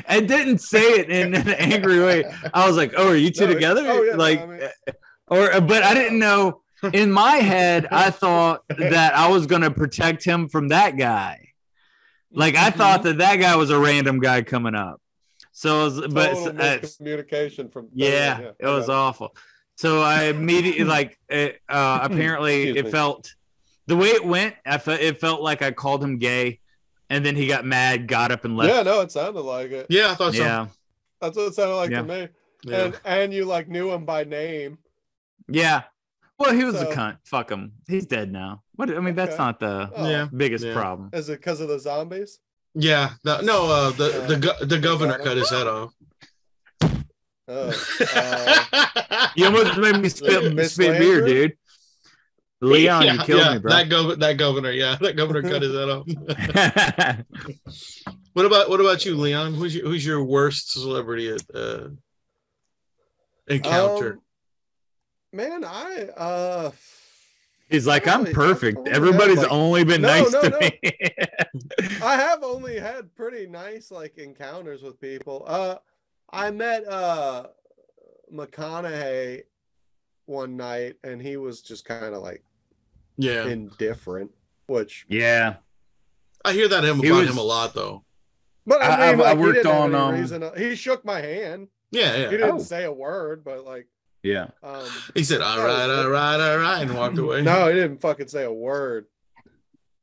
I didn't say it in an angry way. I was like, oh, are you two together? But I didn't know. In my head, I thought that I was going to protect him from that guy. Like, I thought that guy was a random guy coming up. So, communication from. It was awful. So I immediately, apparently it felt, the way it went, it felt like I called him gay. And then he got mad, got up and left. Yeah, no, it sounded like it. Yeah, I thought so. Yeah. That's what it sounded like to me. Yeah. And you like knew him by name. Yeah. Well, he was a cunt. Fuck him. He's dead now. That's not the biggest problem. Is it because of the zombies? Yeah. The governor cut his head off. You almost made me spit beer, dude. Leon, you killed me, bro. That governor, that governor cut his head off. What about you, Leon? Who's your worst celebrity encounter? Man, he's like, I'm perfect. Everybody's only been nice to me. I have only had pretty nice encounters with people. I met McConaughey one night, and he was just kind of indifferent, which I hear that about him a lot though. But I worked he on he shook my hand. He didn't say a word, but he said all right and walked away. No, he didn't fucking say a word.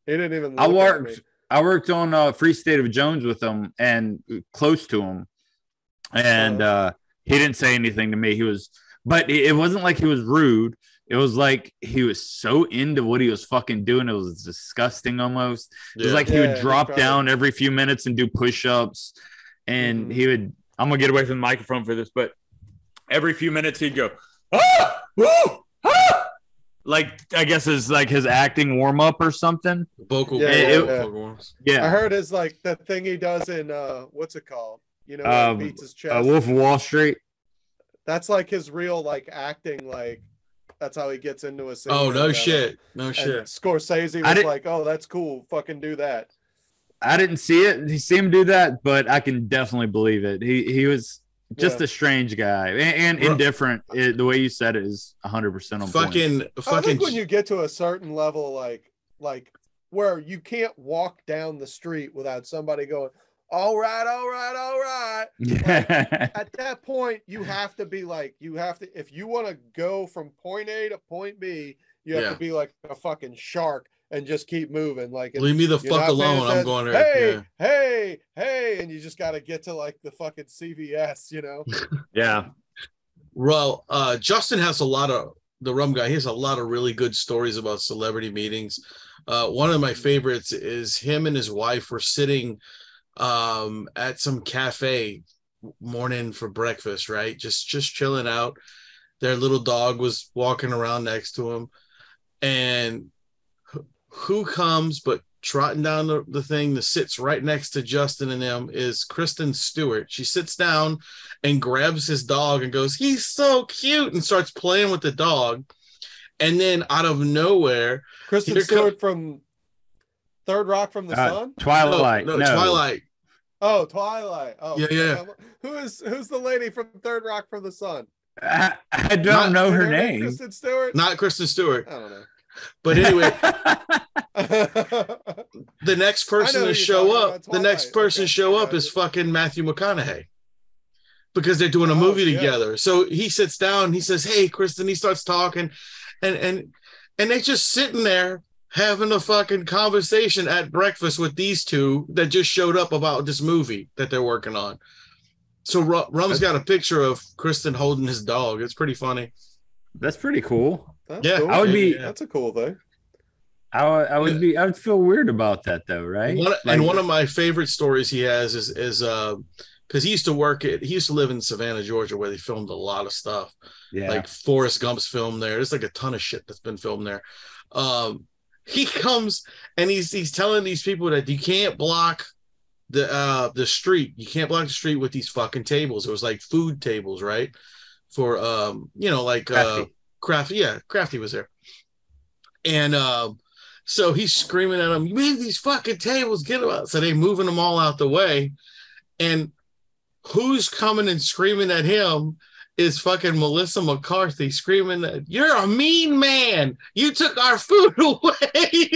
He didn't even I worked on Free State of Jones with him and close to him, and he didn't say anything to me. But it wasn't like he was rude. It was like he was so into what he was fucking doing. It was disgusting almost. It was like he would drop down every few minutes and do push-ups. And he would, I'm going to get away from the microphone for this, but every few minutes he'd go, ah! Woo! Ah! Like, I guess it's like his acting warm-up or something. Vocal warm-ups. Yeah. I heard it's like the thing he does in, what's it called? You know, he beats his chest. Wolf of Wall Street. That's like his real acting, that's how he gets into a scene. Oh, no shit. Scorsese was like, oh, that's cool. Fucking do that. I didn't see it. He see him do that, but I can definitely believe it. He was just a strange guy and indifferent. The way you said it is 100% on point. I think when you get to a certain level, like where you can't walk down the street without somebody going, all right. At that point, you have to be if you want to go from point A to point B, you have to be like a fucking shark and just keep moving. Leave me the fuck alone. I'm going there. Hey, and you just got to get to the fucking CVS, you know? Yeah. Well, Justin has the rum guy. He has a lot of really good stories about celebrity meetings. One of my favorites is him and his wife were sitting at some cafe morning for breakfast, right? Just chilling out. Their little dog was walking around next to him, and who comes but trotting down the thing that sits right next to Justin and them is Kristen Stewart. She sits down and grabs his dog and goes, "He's so cute," and starts playing with the dog. And then out of nowhere, Kristen Stewart from Third Rock from the Sun? Twilight. No, Twilight. Oh, Twilight. Oh, yeah. Who's the lady from Third Rock from the Sun? I don't know her name. Kristen Stewart? Not Kristen Stewart. I don't know. But anyway, the next person to show up, is fucking Matthew McConaughey. Because they're doing a movie together. So he sits down, he says, "Hey, Kristen," he starts talking, and they're just sitting there having a fucking conversation at breakfast with these two that just showed up about this movie that they're working on. So Rum's got a picture of Kristen holding his dog. It's pretty funny. That's pretty cool. Cool. I would be. That's a cool thing. I would feel weird about that though, right? One of my favorite stories he has is because he used to live in Savannah, Georgia, where they filmed a lot of stuff. Yeah. Like Forrest Gump's filmed there. There's like a ton of shit that's been filmed there. He comes and he's telling these people that you can't block the street. You can't block the street with these fucking tables. It was like food tables, right? For like Crafty. Yeah, Crafty was there. And so he's screaming at them, "You made these fucking tables, get them out." So they moving them all out the way. And who's coming and screaming at him is fucking Melissa McCarthy, screaming that you're a mean man. You took our food away.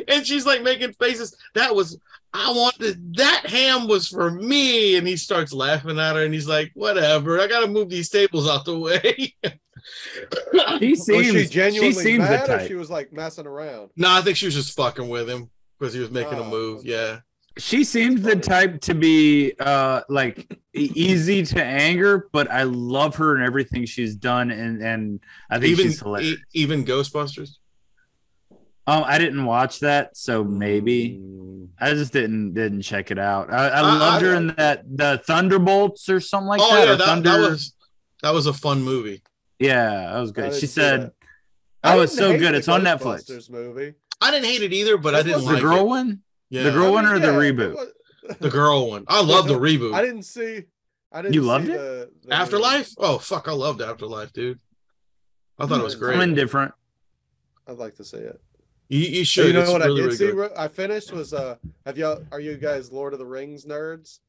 And she's like making faces. That ham was for me. And he starts laughing at her and he's like, whatever, I gotta move these tables out the way. Was she genuinely mad, the or type. she was like messing around? No, I think she was just fucking with him because he was making a move. Okay. Yeah. She seems the type to be like easy to anger, but I love her and everything she's done, and I think she's hilarious. Even Ghostbusters. I didn't watch that, so maybe I just didn't check it out. I loved her in the Thunderbolts or something like that. Yeah, that was a fun movie. Yeah, that was good. She said, "Oh, it's so good. It's on Netflix." Movie. I didn't hate it either, but I didn't like the girl it. one. Yeah. The girl one or the reboot? The girl one. I love the reboot. I didn't see. You loved it? The Afterlife? Oh fuck! I loved Afterlife, dude. I thought it was great. I'm indifferent. I'd like to see it. You should. You know it's what really, I did really see? good. I finished was are you guys Lord of the Rings nerds?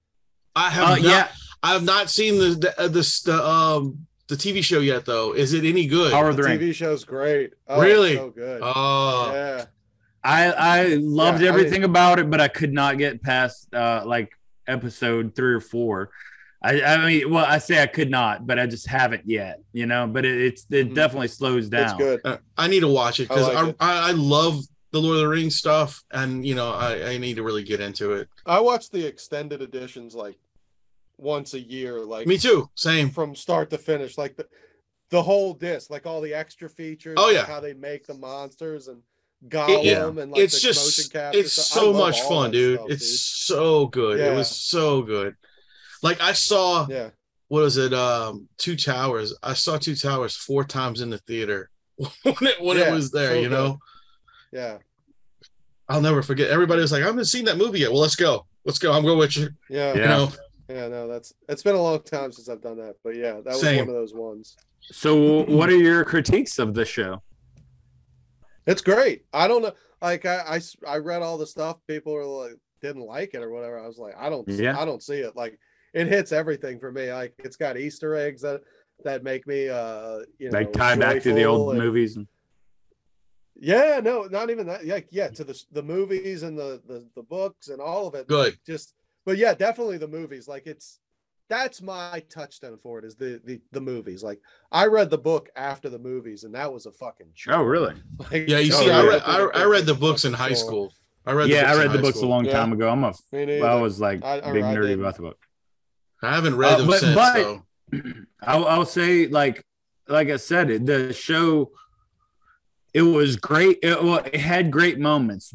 I have not. I have not seen the TV show yet, though. Is it any good? Power of the TV Ring. show's great. Oh, Really? it's so good. Oh, Yeah. I loved everything about it, but I could not get past like episode 3 or 4. I mean, well, I say I could not, but I just haven't yet, But it definitely slows down. It's good. I need to watch it because like it. I love the Lord of the Rings stuff, and I need to really get into it. I watch the extended editions like once a year. Like Me too. Same. from start to finish. Like the whole disc, like all the extra features. Oh, yeah. Like how they make the monsters and Gollum and like It's the motion just capture it's stuff. I so love much all fun, that dude. stuff, It's so good. It Yeah. was so good. Like I saw. Yeah. What was it? 2 Towers. I saw 2 Towers 4 times in the theater when it was there. so good. Yeah. I'll never forget. Everybody was like, "I haven't seen that movie yet." Well, let's go. I'm going with you. Yeah. Yeah. No, it's been a long time since I've done that, but yeah, that was Same. one of those ones. So, what are your critiques of the show? It's great. I don't know. Like I read all the stuff. People were like didn't like it or whatever. I was like, I don't see it. Like it hits everything for me. Like it's got Easter eggs that make me like tie back to the old movies. Yeah, no, not even that. Yeah, to the movies and the books and all of it. Good. But yeah, definitely the movies. Like that's my touchstone for it is the movies. Like I read the book after the movies, and that was a fucking chore. Oh, really? Like, Yeah, you see, I read the books in high school. I read the books a long time ago. I was like big nerdy about the book. I haven't read them since. So. I'll say like I said, the show. It was great. It had great moments.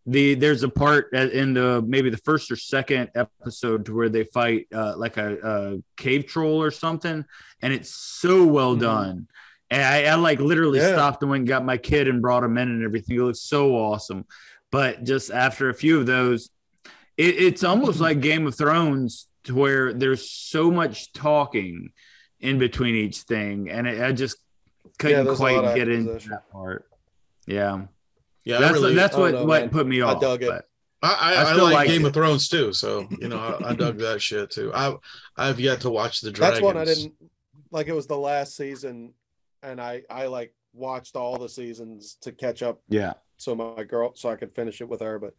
There's a part in maybe the first or second episode to where they fight like a cave troll or something, and it's so well done. And I like literally stopped and went and got my kid and brought him in and everything. It looks so awesome. But just after a few of those, it's almost like Game of Thrones to where there's so much talking in between each thing, and I just couldn't quite get into that part. Yeah. That's what put me off. I dug it. I like Game of Thrones too, so I dug that shit too. I've yet to watch the Dragons. That's one I didn't like. It was the last season, and I like watched all the seasons to catch up. Yeah. So I could finish it with her. But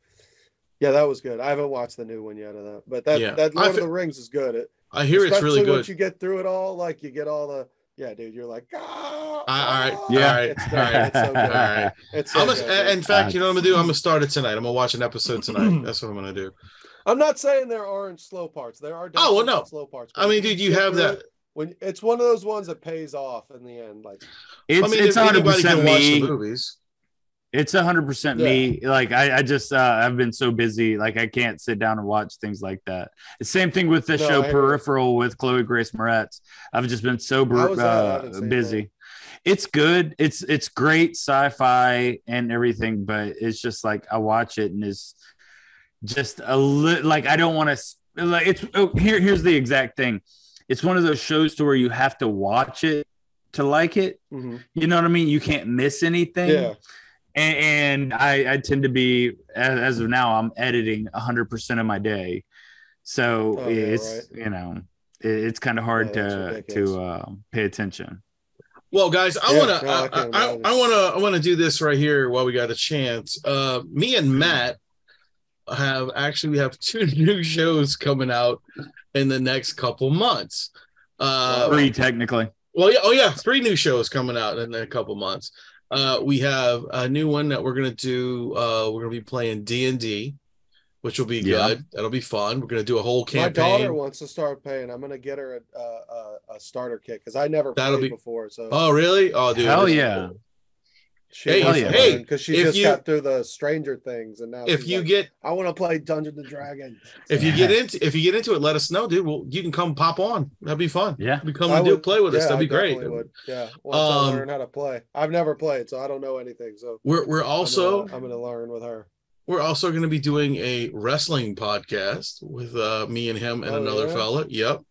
yeah, that was good. I haven't watched the new one yet of that, but that Lord of the Rings is good. I hear it's really good. Once you get through it all, like you get all the. Yeah, dude, you're like, all right. It's so good. All right. It's so good. In fact, you know what I'm gonna do? I'm gonna start it tonight. I'm gonna watch an episode tonight. That's what I'm gonna do. I'm not saying there aren't slow parts. There are no slow parts. I mean, dude, you have that. When it's one of those ones that pays off in the end. Like it's if anybody 100% can watch me. the movies. It's 100% me. Like I just I've been so busy, like I can't sit down and watch things like that. The same thing with the show Peripheral with Chloe Grace Moretz. I've just been so busy. It's good. It's great sci-fi and everything, but it's just like I watch it and it's just a little like I don't want to like it's here's the exact thing. It's one of those shows to where you have to watch it to like it. Mm-hmm. You know what I mean? You can't miss anything. Yeah. And I tend to be, as of now, I'm editing 100% of my day. So it's, you know, it's kind of hard to pay attention. Well, guys, I want to do this right here while we got a chance. Me and Matt we have 2 new shows coming out in the next couple months. 3 technically. Well, 3 new shows coming out in a couple months. We have a new one that we're gonna do. We're gonna be playing D&D, which will be good. That'll be fun. We're gonna do a whole campaign. My daughter wants to start playing. I'm gonna get her a starter kit because I never played before. So. Oh really? Oh dude. Hell yeah. Because she just got through the Stranger Things, and now I want to play Dungeons and Dragons. If you get into it, let us know, dude. Well, you can come pop on. That'd be fun. Yeah, play with us. That'd be great. Would. Yeah, once I learn how to play. I've never played, so I don't know anything. So we're also I'm gonna learn with her. We're also going to be doing a wrestling podcast with me and him and another fella. Yep.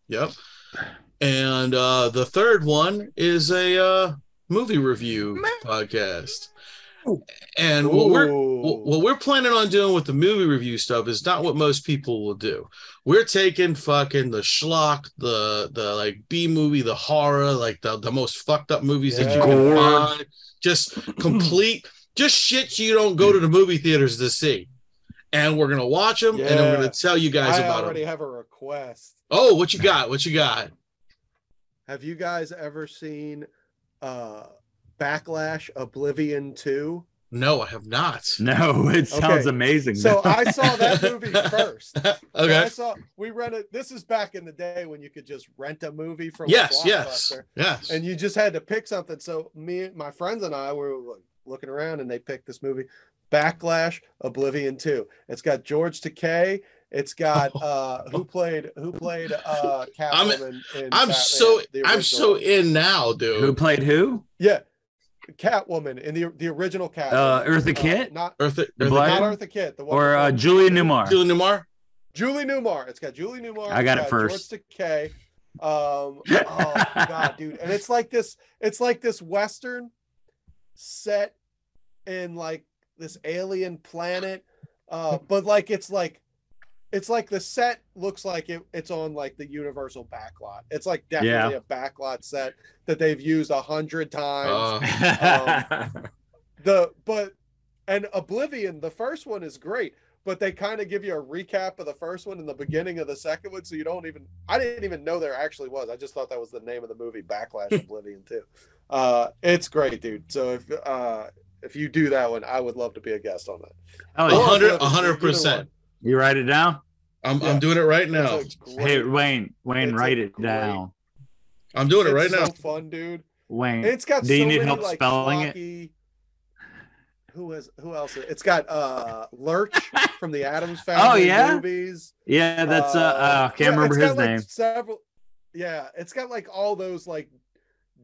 And the third one is a movie review podcast. And what we're planning on doing with the movie review stuff is not what most people will do. We're taking fucking the schlock, the like B movie, the horror, like the most fucked up movies that you can find, just complete just shit you don't go to the movie theaters to see. And we're gonna watch them and I'm gonna tell you guys about them. I already have a request. Oh, what you got? Have you guys ever seen Backlash Oblivion 2? No, I have not. No, it sounds amazing. So I saw that movie first. Okay. We rented. This is back in the day when you could just rent a movie from yes. And you just had to pick something. So my friends and I were looking around and they picked this movie, Backlash Oblivion 2. It's got George Takei. It's got who played Catwoman in I'm so in now, dude. Who played who? Yeah. Catwoman in the original Catwoman. Eartha Kitt? Not Eartha Kitt. The one or Julie Newmar. Julie Newmar. It's got Julie Newmar. I got it first. George Takei. Oh god, dude. And it's like this Western set in like this alien planet. But like it's like the set looks like it's on like the Universal backlot. It's like definitely a backlot set that they've used 100 times. And Oblivion, the first one is great, but they kind of give you a recap of the first one in the beginning of the second one, so I didn't even know there actually was. I just thought that was the name of the movie, Backlash Oblivion 2. It's great, dude. So if you do that one, I would love to be a guest on that. Oh, 100%. You write it down? I'm doing it right now. Hey, Wayne, write it down. I'm doing it right now. It's so fun, dude. Wayne, it's got do you need many, help like, spelling schlocky... it? Who else? It's got Lurch from the Addams Family movies. Yeah, that's can't remember his name. It's got like all those like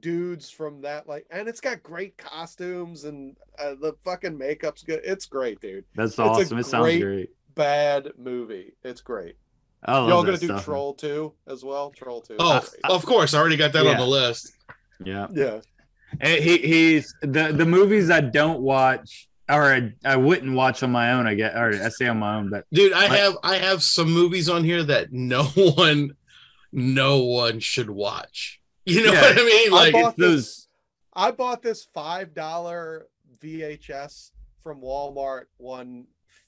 dudes from that, like, and it's got great costumes and the fucking makeup's good. It's great, dude. That's awesome. It sounds great. Bad movie. It's great. Y'all gonna do Troll 2 as well? Troll 2. Oh, of course. I already got that on the list. Yeah. And he's the movies I don't watch, or I wouldn't watch on my own. I say on my own, but dude, I have some movies on here that no one should watch. You know what I mean? Like I bought this $5 VHS from Walmart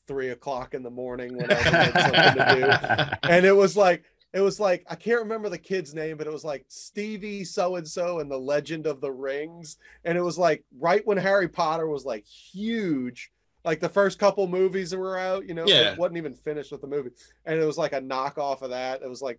3 o'clock in the morning when I had something to do, and it was like I can't remember the kid's name, but it was like Stevie so and so and the Legend of the Rings, and it was like right when Harry Potter was like huge, like the first couple movies that were out, it wasn't even finished with the movie, and it was like a knockoff of that. It was like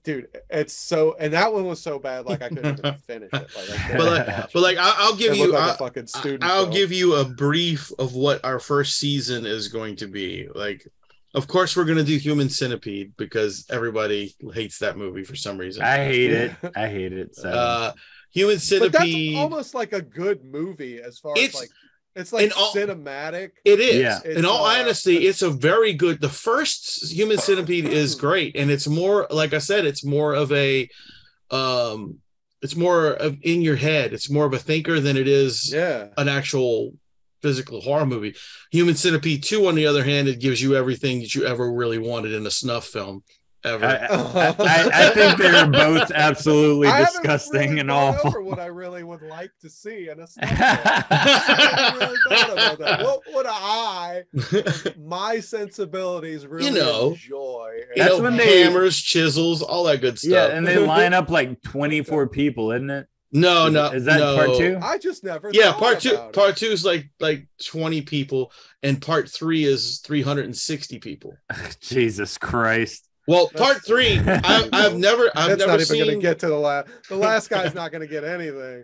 Dude, it's so, and that one was so bad, like I couldn't even finish it. I'll give you, like a fucking student I'll film. give you a brief of what our first season is going to be. Like, of course, we're going to do Human Centipede because everybody hates that movie for some reason. I hate it. So. Human Centipede. But that's almost like a good movie as far as like. It's like cinematic. It is. Yeah. In all honesty, it's a very good. The first Human Centipede is great, and it's more, like I said, it's more of a, it's more of in your head. It's more of a thinker than it is an actual physical horror movie. Human Centipede 2, on the other hand, it gives you everything that you ever really wanted in a snuff film. Ever. I think they're both absolutely disgusting and awful. Over what I really would like to see in a snuff film. I really thought about that. What would my sensibilities really enjoy? That's when they hammers, chisels, all that good stuff. Yeah, and they line up like 24 people, isn't it? No, is that part 2? I just never. Part 2. Part 2 is like 20 people, and part 3 is 360 people. Jesus Christ. Well, part 3, I've never not seen. Even going to get to the last. The last guy's not going to get anything.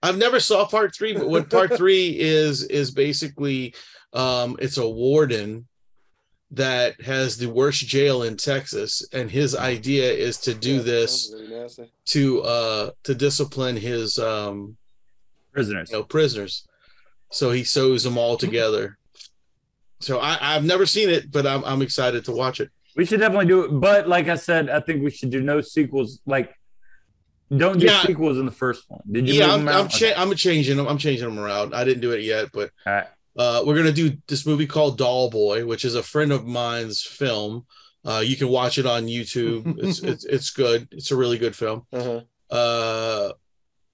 I've never saw part 3, but what part 3 is basically, it's a warden that has the worst jail in Texas, and his idea is to do this to discipline his prisoners. So he sews them all together. So I've never seen it, but I'm excited to watch it. We should definitely do it, but like I said, I think we should do no sequels. Like, don't do sequels in the first one. Did you? Yeah, I'm changing them. I'm changing them around. I didn't do it yet, but we're gonna do this movie called Doll Boy, which is a friend of mine's film. You can watch it on YouTube. It's good. It's a really good film.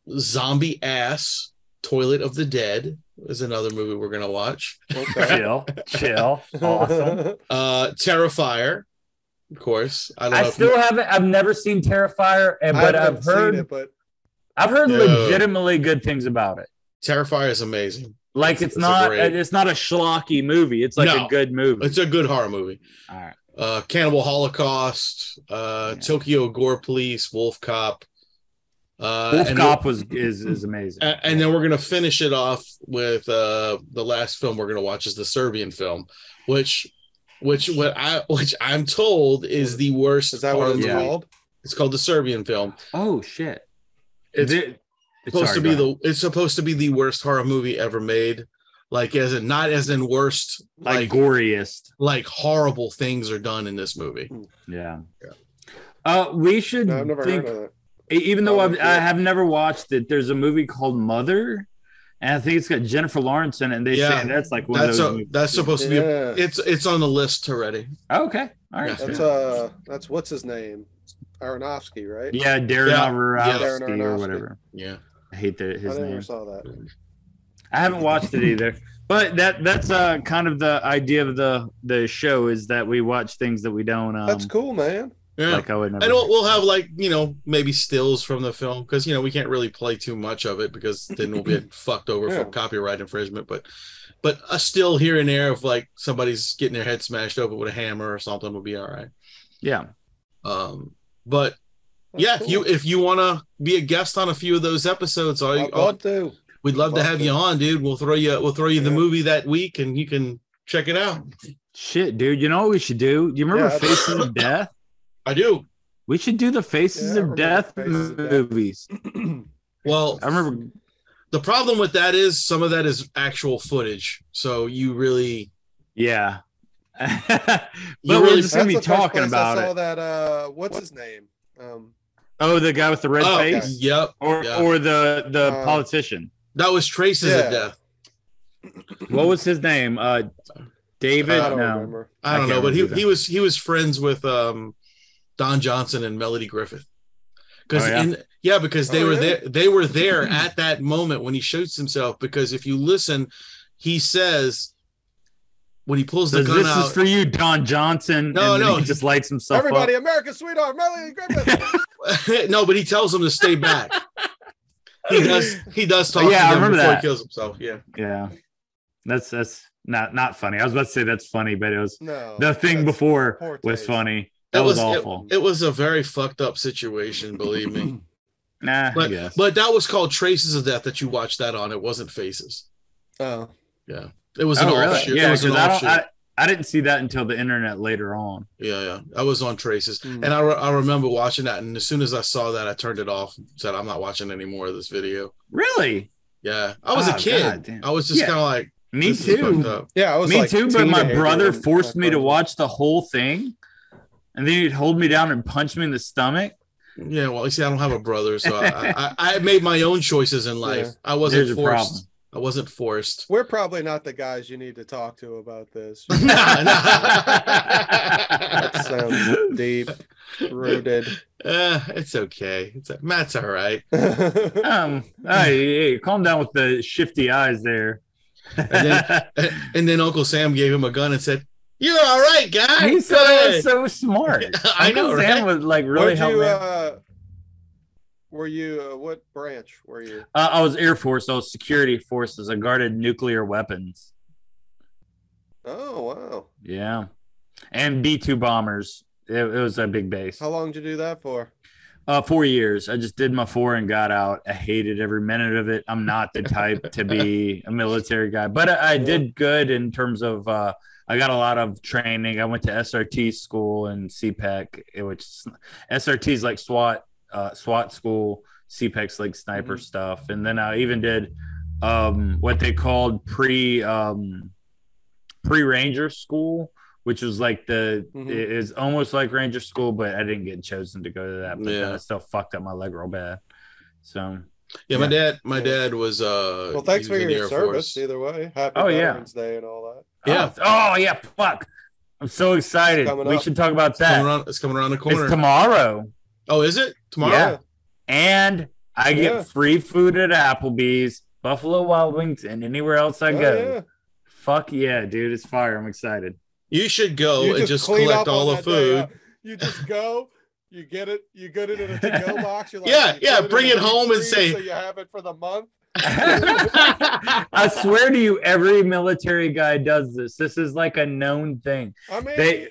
Zombie Ass, Toilet of the Dead is another movie we're gonna watch. Okay. Chill, awesome. Terrifier, of course. I've never seen Terrifier, but I've heard legitimately good things about it. Terrifier is amazing. Like it's not a schlocky movie. It's like a good movie. It's a good horror movie. All right. Cannibal Holocaust, Tokyo Gore Police, Wolf Cop. Wolf Cop is amazing. And then we're gonna finish it off with the last film we're gonna watch is the Serbian film, which I'm told is the worst. Is that what it's called? It's called the Serbian film. Oh shit! It's supposed to be the worst horror movie ever made. Like not as in worst, like goriest. Like horrible things are done in this movie. Yeah. We should. No, I've never heard of it. Even though I have never watched it, there's a movie called Mother, and I think it's got Jennifer Lawrence in it. And they say that's like one of those movies. That's supposed to be. It's on the list already. Okay, all right. That's what's his name, Aronofsky, right? Yeah, Darren Aronofsky or whatever. Yeah, I hate his name. I never saw that. I haven't watched it either. But that's kind of the idea of the show is that we watch things that we don't. That's cool, man. Yeah, like I would never. And we'll have maybe stills from the film because we can't really play too much of it because then we'll get fucked over for copyright infringement. But a still here and there of like somebody's getting their head smashed open with a hammer or something would be all right. Yeah. But that's cool. if you want to be a guest on a few of those episodes, we'd love to have you on, dude. We'll throw you the movie that week and you can check it out. Shit, dude. You know what we should do? Do you remember Faces of Death? I do. We should do the Faces of Death movies. Well, I remember. The problem with that is some of that is actual footage. So you really, but we're just gonna be talking about I saw that. What's his name? The guy with the red face. Okay. Yep. Or the politician. That was Traces of Death. What was his name? David. I don't remember. I don't know, but he was friends with Don Johnson and Melody Griffith. Because they were there. They were there at that moment when he shoots himself. Because if you listen, he says when he pulls the gun out, "This is for you, Don Johnson." No, he just lights himself. Everybody, up. America's sweetheart, Melody Griffith. No, but he tells him to stay back. He does talk. Yeah, to I remember before that. He kills himself. Yeah. That's not funny. I was about to say that's funny, but it was the thing before was funny. That was awful. It was a very fucked up situation, believe me. Nah, but that was called Traces of Death that you watched that on. It wasn't Faces. Oh, yeah. It was an offshoot. Yeah, because I didn't see that until the internet later on. Yeah. I was on Traces. And I remember watching that. And as soon as I saw that, I turned it off and said, I'm not watching any more of this video. Really? Yeah. I was a kid. I was just kind of like, me too. Yeah, I was me like too. But my brother forced me to watch the whole thing. And then he'd hold me down and punch me in the stomach. Yeah, well, you see, I don't have a brother, so I made my own choices in life. Yeah. I wasn't forced. I wasn't forced. We're probably not the guys you need to talk to about this. That sounds deep, rooted. It's okay. Matt's all right. Hey, calm down with the shifty eyes there. And then Uncle Sam gave him a gun and said, "You're all right, guy." He said it was so smart. I know, Uncle Sam right? would like really help me. Were you what branch were you? I was Air Force. I was security forces. I guarded nuclear weapons. Oh wow! Yeah, and B-2 bombers. It was a big base. How long did you do that for? 4 years. I just did my 4 and got out. I hated every minute of it. I'm not the type to be a military guy, but I did good in terms of. I got a lot of training. I went to SRT school and CPEC, which SRT is like SWAT school. CPEC's like sniper stuff. And then I even did what they called pre-Ranger school, which was like it is almost like Ranger school, but I didn't get chosen to go to that. But then I still fucked up my leg real bad. So yeah, my dad was well, thanks for your service either way. Happy Veterans Day and all that. Yeah. Oh yeah, fuck. I'm so excited. We should talk about that. It's coming around the corner. It's tomorrow. Oh, is it? Tomorrow? Yeah. And I get free food at Applebee's, Buffalo Wild Wings, and anywhere else I go. Yeah. Fuck yeah, dude. It's fire. I'm excited. You should go and just collect all the food. You just go, you get it in a to-go box. You're like, bring it home and say, so you have it for the month. I swear to you, every military guy does this. This is like a known thing. I mean, I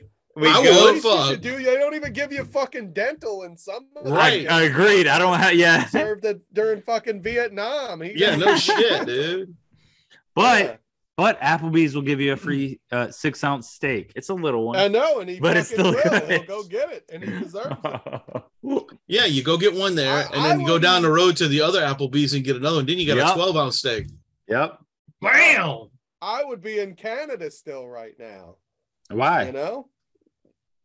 should do. They don't even give you fucking dental in some. Right, I agreed. I don't have. Yeah, served it during fucking Vietnam. No shit, dude. But Applebee's will give you a free 6-ounce steak. It's a little one. I know, and it's still good. He'll go get it, and he deserves it. Yeah, you go get one there, and then you go down the road to the other Applebee's and get another one. Then you get a 12-ounce steak. Yep. Bam! I would be in Canada still right now. Why? You know?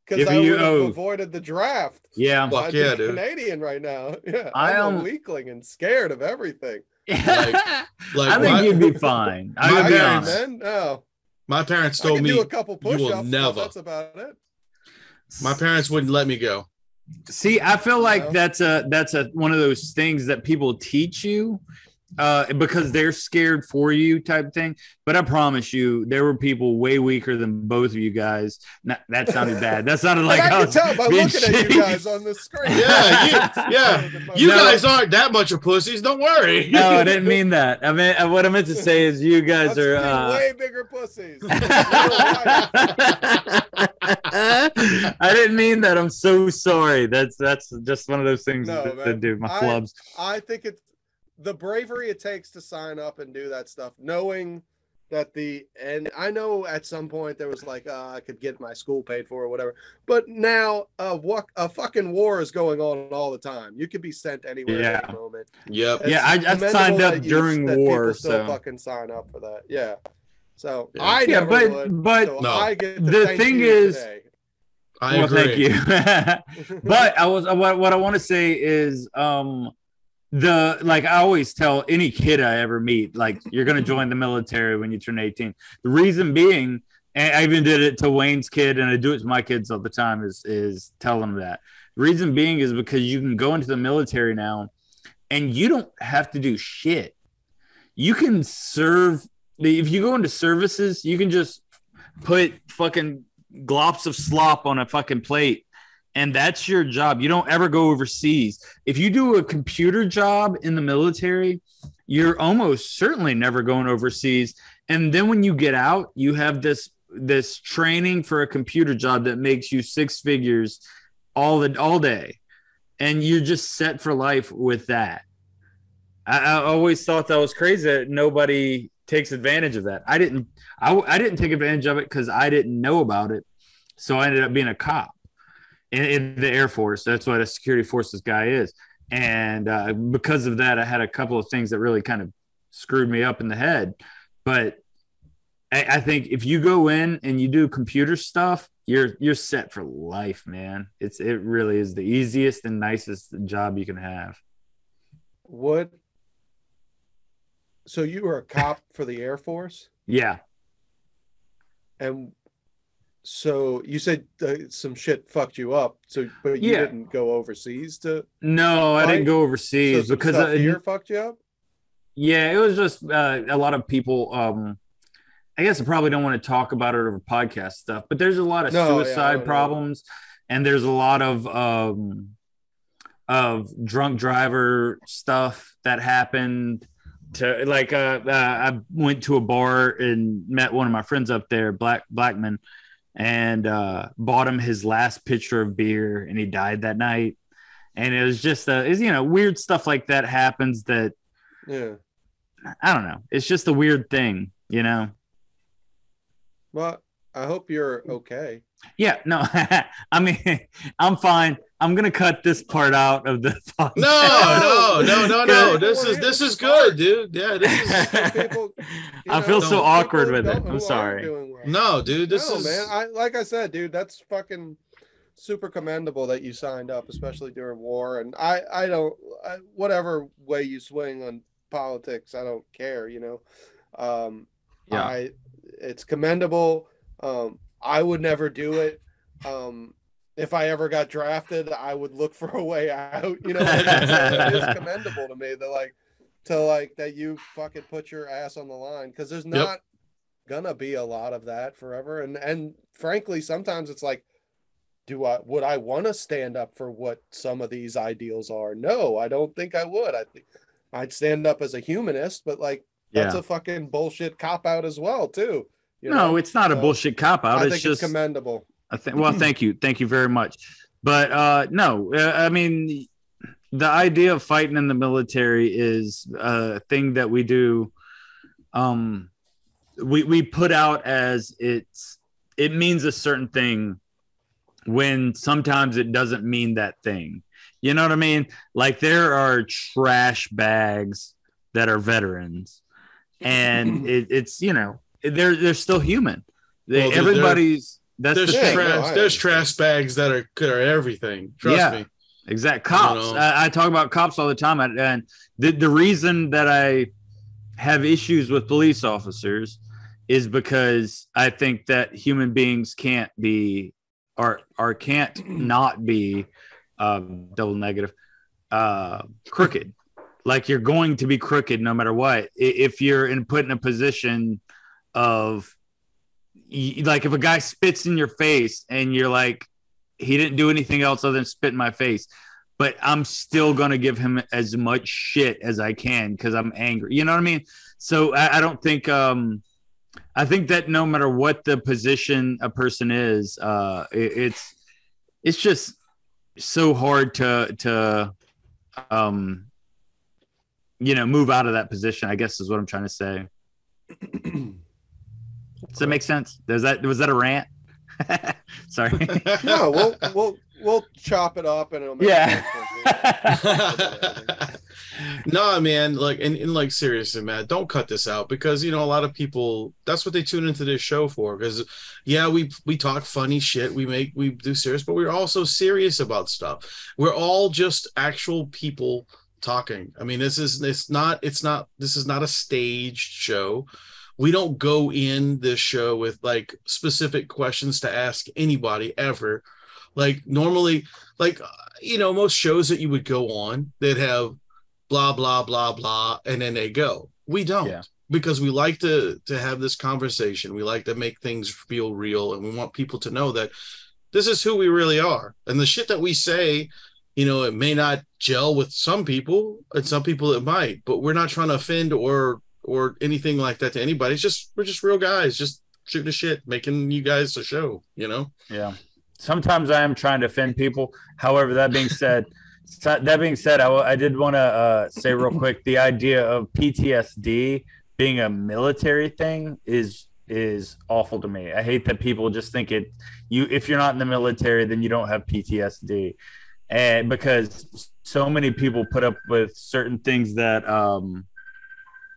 Because I would have avoided the draft. Yeah. Fuck yeah, dude. Canadian right now. Yeah. I'm a weakling and scared of everything. I think you'd be fine. I would be honest. No. My parents told me do a couple push-ups, you will never. That's about it. My parents wouldn't let me go. See, I feel like that's a one of those things that people teach you because they're scared for you type thing. But I promise you, there were people way weaker than both of you guys. That sounded bad. That sounded like I can tell by looking at you guys on the screen. You guys aren't that much of pussies. Don't worry. No, I didn't mean that. I mean, what I meant to say is you guys are way bigger pussies. I didn't mean that. I'm so sorry. That's just one of those things that do my flubs. I think it's the bravery it takes to sign up and do that stuff, knowing that and I know at some point there was like, I could get my school paid for or whatever, but now a fucking war is going on all the time. You could be sent anywhere at any moment. Yep. I signed up during war, so fucking sign up for that. Yeah. So I the thing is, today. I agree. Thank you. But what I want to say is like I always tell any kid I ever meet, like, you're going to join the military when you turn 18. The reason being, and I even did it to Wayne's kid, and I do it to my kids all the time, is tell them that. The reason being is because you can go into the military now and you don't have to do shit. You can serve. If you go into services, you can just put fucking glops of slop on a fucking plate, and that's your job. You don't ever go overseas. If you do a computer job in the military, you're almost certainly never going overseas. And then when you get out, you have this this training for a computer job that makes you six figures all day, and you're just set for life with that. I always thought that was crazy that nobody takes advantage of that. I didn't take advantage of it because I didn't know about it, so I ended up being a cop in the Air Force. That's what a security forces guy is. And because of that, I had a couple of things that really kind of screwed me up in the head. But I think if you go in and you do computer stuff, you're set for life, man. It really is the easiest and nicest job you can have. So you were a cop for the Air Force? Yeah. And so you said some shit fucked you up. But you didn't go overseas to? No, I didn't go overseas because here fucked you up. Yeah, it was just a lot of people. I guess I probably don't want to talk about it over podcast stuff, but there's a lot of suicide problems, and there's a lot of drunk driver stuff that happened. To like, I went to a bar and met one of my friends up there, Blackman, and bought him his last pitcher of beer, and he died that night. And it was just weird stuff like that happens that, I don't know. It's just a weird thing, Well, I hope you're okay. Yeah, no, I mean, I'm fine. I'm gonna cut this part out of the podcast. No. This is good, dude. Yeah, this is. People, I feel so awkward with it. I'm sorry. No, dude, this is man. Like I said, dude, that's fucking super commendable that you signed up, especially during war. And I don't, whatever way you swing on politics, I don't care. It's commendable. I would never do it. If I ever got drafted, I would look for a way out. It is commendable to me that you fucking put your ass on the line, because there's not gonna be a lot of that forever. And frankly, sometimes it's like, would I want to stand up for what some of these ideals are? No, I don't think I would. I think I'd stand up as a humanist, but that's a fucking bullshit cop out as well, too. No, it's not a bullshit cop out. It's just commendable. Well, thank you very much. But no, I mean, the idea of fighting in the military is a thing that we do. We put out as it means a certain thing, when sometimes it doesn't mean that thing. You know what I mean? Like, there are trash bags that are veterans, and it's they're still human. There's trash bags that are everything. Trust me. Exact cops. I talk about cops all the time, and the reason that I have issues with police officers is because I think that human beings can't be or can't not be double negative crooked. Like, you're going to be crooked no matter what. If you're put in a position of, like, if a guy spits in your face and you're like, he didn't do anything else other than spit in my face, but I'm still going to give him as much shit as I can because I'm angry. You know what I mean? So I don't think, I think that no matter what the position a person is, it's just so hard to move out of that position, I guess is what I'm trying to say. Does that make sense? Was that a rant? Sorry. No, we'll chop it up and it'll make sense. No, man, like seriously, man, don't cut this out, because a lot of people, that's what they tune into this show for. Because we talk funny shit, we do serious, but we're also serious about stuff. We're all just actual people talking. I mean, this is not a staged show. We don't go in this show with like specific questions to ask anybody ever. Like, normally, most shows that you would go on, they'd have blah blah blah blah and then they go. We don't, because we like to have this conversation. We like to make things feel real, and we want people to know that this is who we really are. And the shit that we say, it may not gel with some people, and some people it might, but we're not trying to offend or anything like that to anybody. We're just real guys, just shooting the shit, making you guys a show, you know? Yeah. Sometimes I am trying to offend people. However, that being said, I did want to say real quick, the idea of PTSD being a military thing is awful to me. I hate that people just think if you're not in the military, then you don't have PTSD. And because so many people put up with certain things that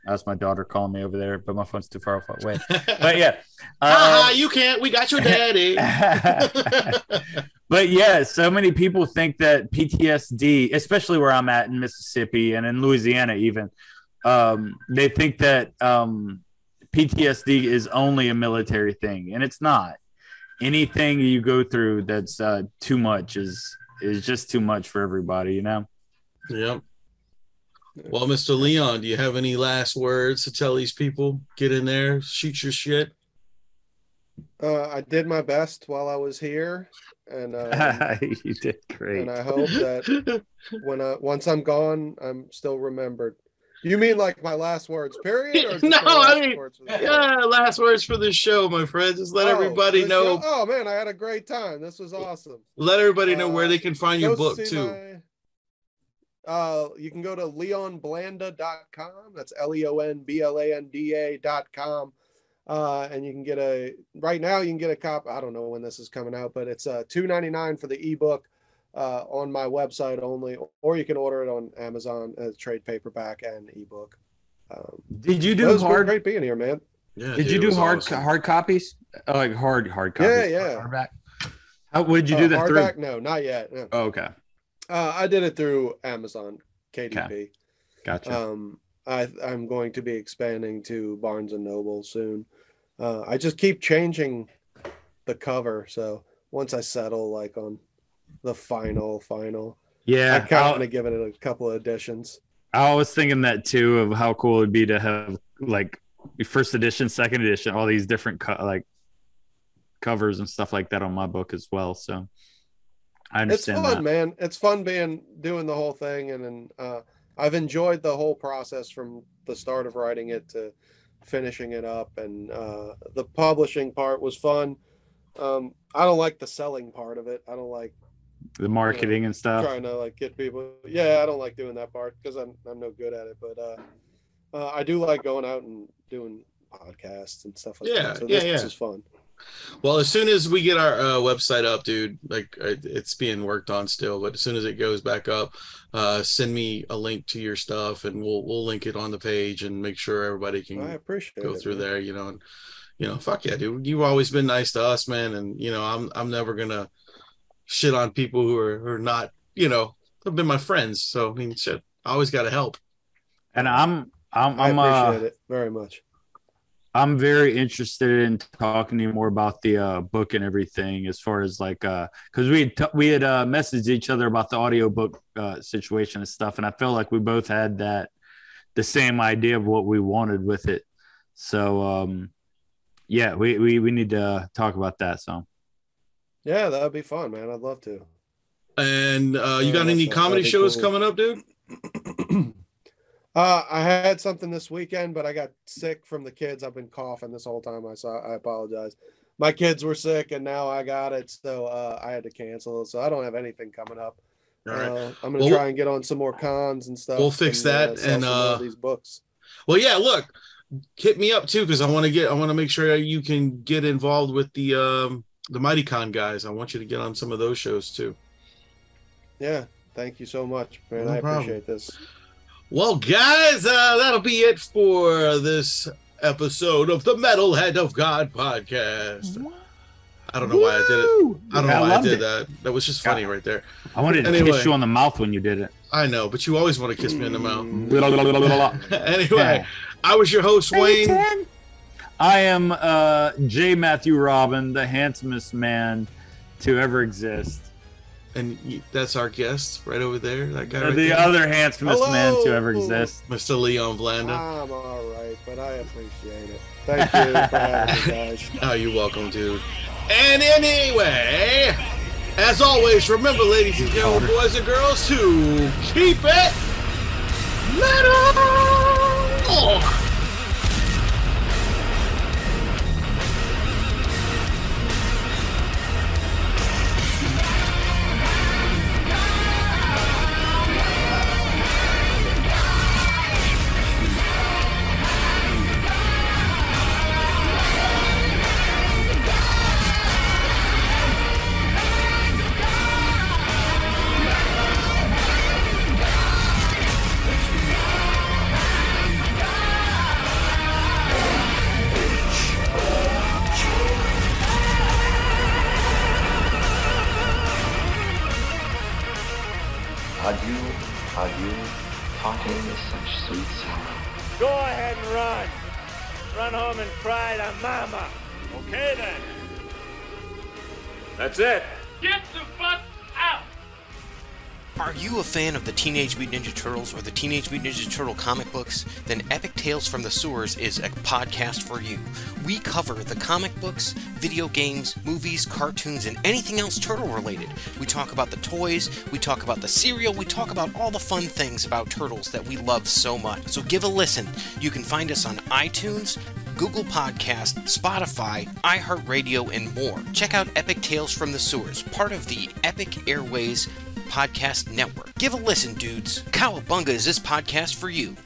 that's my daughter calling me over there, but my phone's too far away. But yeah, you can't. We got your daddy. But yeah, so many people think that PTSD, especially where I'm at in Mississippi and in Louisiana, even they think that PTSD is only a military thing, and it's not. Anything you go through that's too much is just too much for everybody, you know? Yep. Well, Mr. Leon, do you have any last words to tell these people? Get in there, shoot your shit. I did my best while I was here, and you did great. And I hope that once I'm gone, I'm still remembered. You mean like my last words, period? Or no, I mean, last words for this show, my friend. Just let everybody know. Oh man, I had a great time. This was awesome. Let everybody know where they can find your book too. You can go to leonblanda.com. That's LeonBlanda.com. And you can get right now you can get a copy. I don't know when this is coming out, but it's $2.99 for the ebook on my website only, or you can order it on Amazon as trade paperback and ebook. Did you do hard? Great being here, man. Yeah. Did you do hard copies? Like hard copies? Yeah. Hardback. What did you do that through? Hardback? No, not yet. No. Oh, okay. I did it through Amazon, KDP. Okay. Gotcha. I'm going to be expanding to Barnes and Noble soon. I just keep changing the cover, so once I settle like on the final, yeah, I kind of give it a couple of editions. I was thinking that too, of how cool it'd be to have like first edition, second edition, all these different covers and stuff like that on my book as well. So I understand. It's fun, man. It's fun doing the whole thing, and then I've enjoyed the whole process from the start of writing it to finishing it up, and the publishing part was fun. I don't like the selling part of it. I don't like the marketing and stuff. Trying to like get people. Yeah, I don't like doing that part because I'm no good at it. But I do like going out and doing podcasts and stuff like that. So this is fun. Well, as soon as we get our website up, dude, like it's being worked on still, but as soon as it goes back up, send me a link to your stuff, and we'll link it on the page and make sure everybody can go through there, you know. And fuck yeah, dude, you've always been nice to us, man, and I'm never gonna shit on people who are not, have been my friends. So I mean, shit, I always got to help. And I appreciate it very much. I'm very interested in talking to you more about the book and everything, as far as like, because we had messaged each other about the audiobook situation and stuff, and I feel like we both had the same idea of what we wanted with it. So yeah, we need to talk about that. So yeah, that'd be fun, man. I'd love to. And you got any comedy shows coming up, dude? I had something this weekend, but I got sick from the kids. I've been coughing this whole time. I apologize. My kids were sick, and now I got it, so I had to cancel. So I don't have anything coming up. All right. I'm gonna try and get on some more cons and stuff. We'll fix that and all these books. Well, yeah. Look, hit me up too, because I want to make sure you can get involved with the MightyCon guys. I want you to get on some of those shows too. Yeah. Thank you so much, man. I appreciate this. Well, guys, that'll be it for this episode of the Metalhead of God podcast. I don't know why I did it. I don't know why I did that. That was just funny right there. I wanted to kiss you on the mouth when you did it. I know, but you always want to kiss me in the mouth. Anyway, I was your host, Wayne. I am J. Matthew Robin, the handsomest man to ever exist. And that's our guest right over there. That guy. The other handsomest man to ever exist, Mr. Leon Blanda. I'm all right, but I appreciate it. Thank you for having me, guys. Oh, you're welcome, dude. And anyway, as always, remember, ladies and gentlemen, boys and girls, to keep it metal. Adieu, adieu, parting is such sweet sorrow. Go ahead and run. Run home and cry to mama. Okay then. That's it. Get the fuck out! Are you a fan of the Teenage Mutant Ninja Turtles or the Teenage Mutant Ninja Turtle comic books? Then Epic Tales from the Sewers is a podcast for you. We cover the comic books, video games, movies, cartoons, and anything else turtle related. We talk about the toys, we talk about the cereal, we talk about all the fun things about turtles that we love so much. So give a listen. You can find us on iTunes, Google Podcast, Spotify, iHeartRadio, and more. Check out Epic Tales from the Sewers, part of the Epic Airways Podcast Network. Give a listen, dudes. Cowabunga is this podcast for you.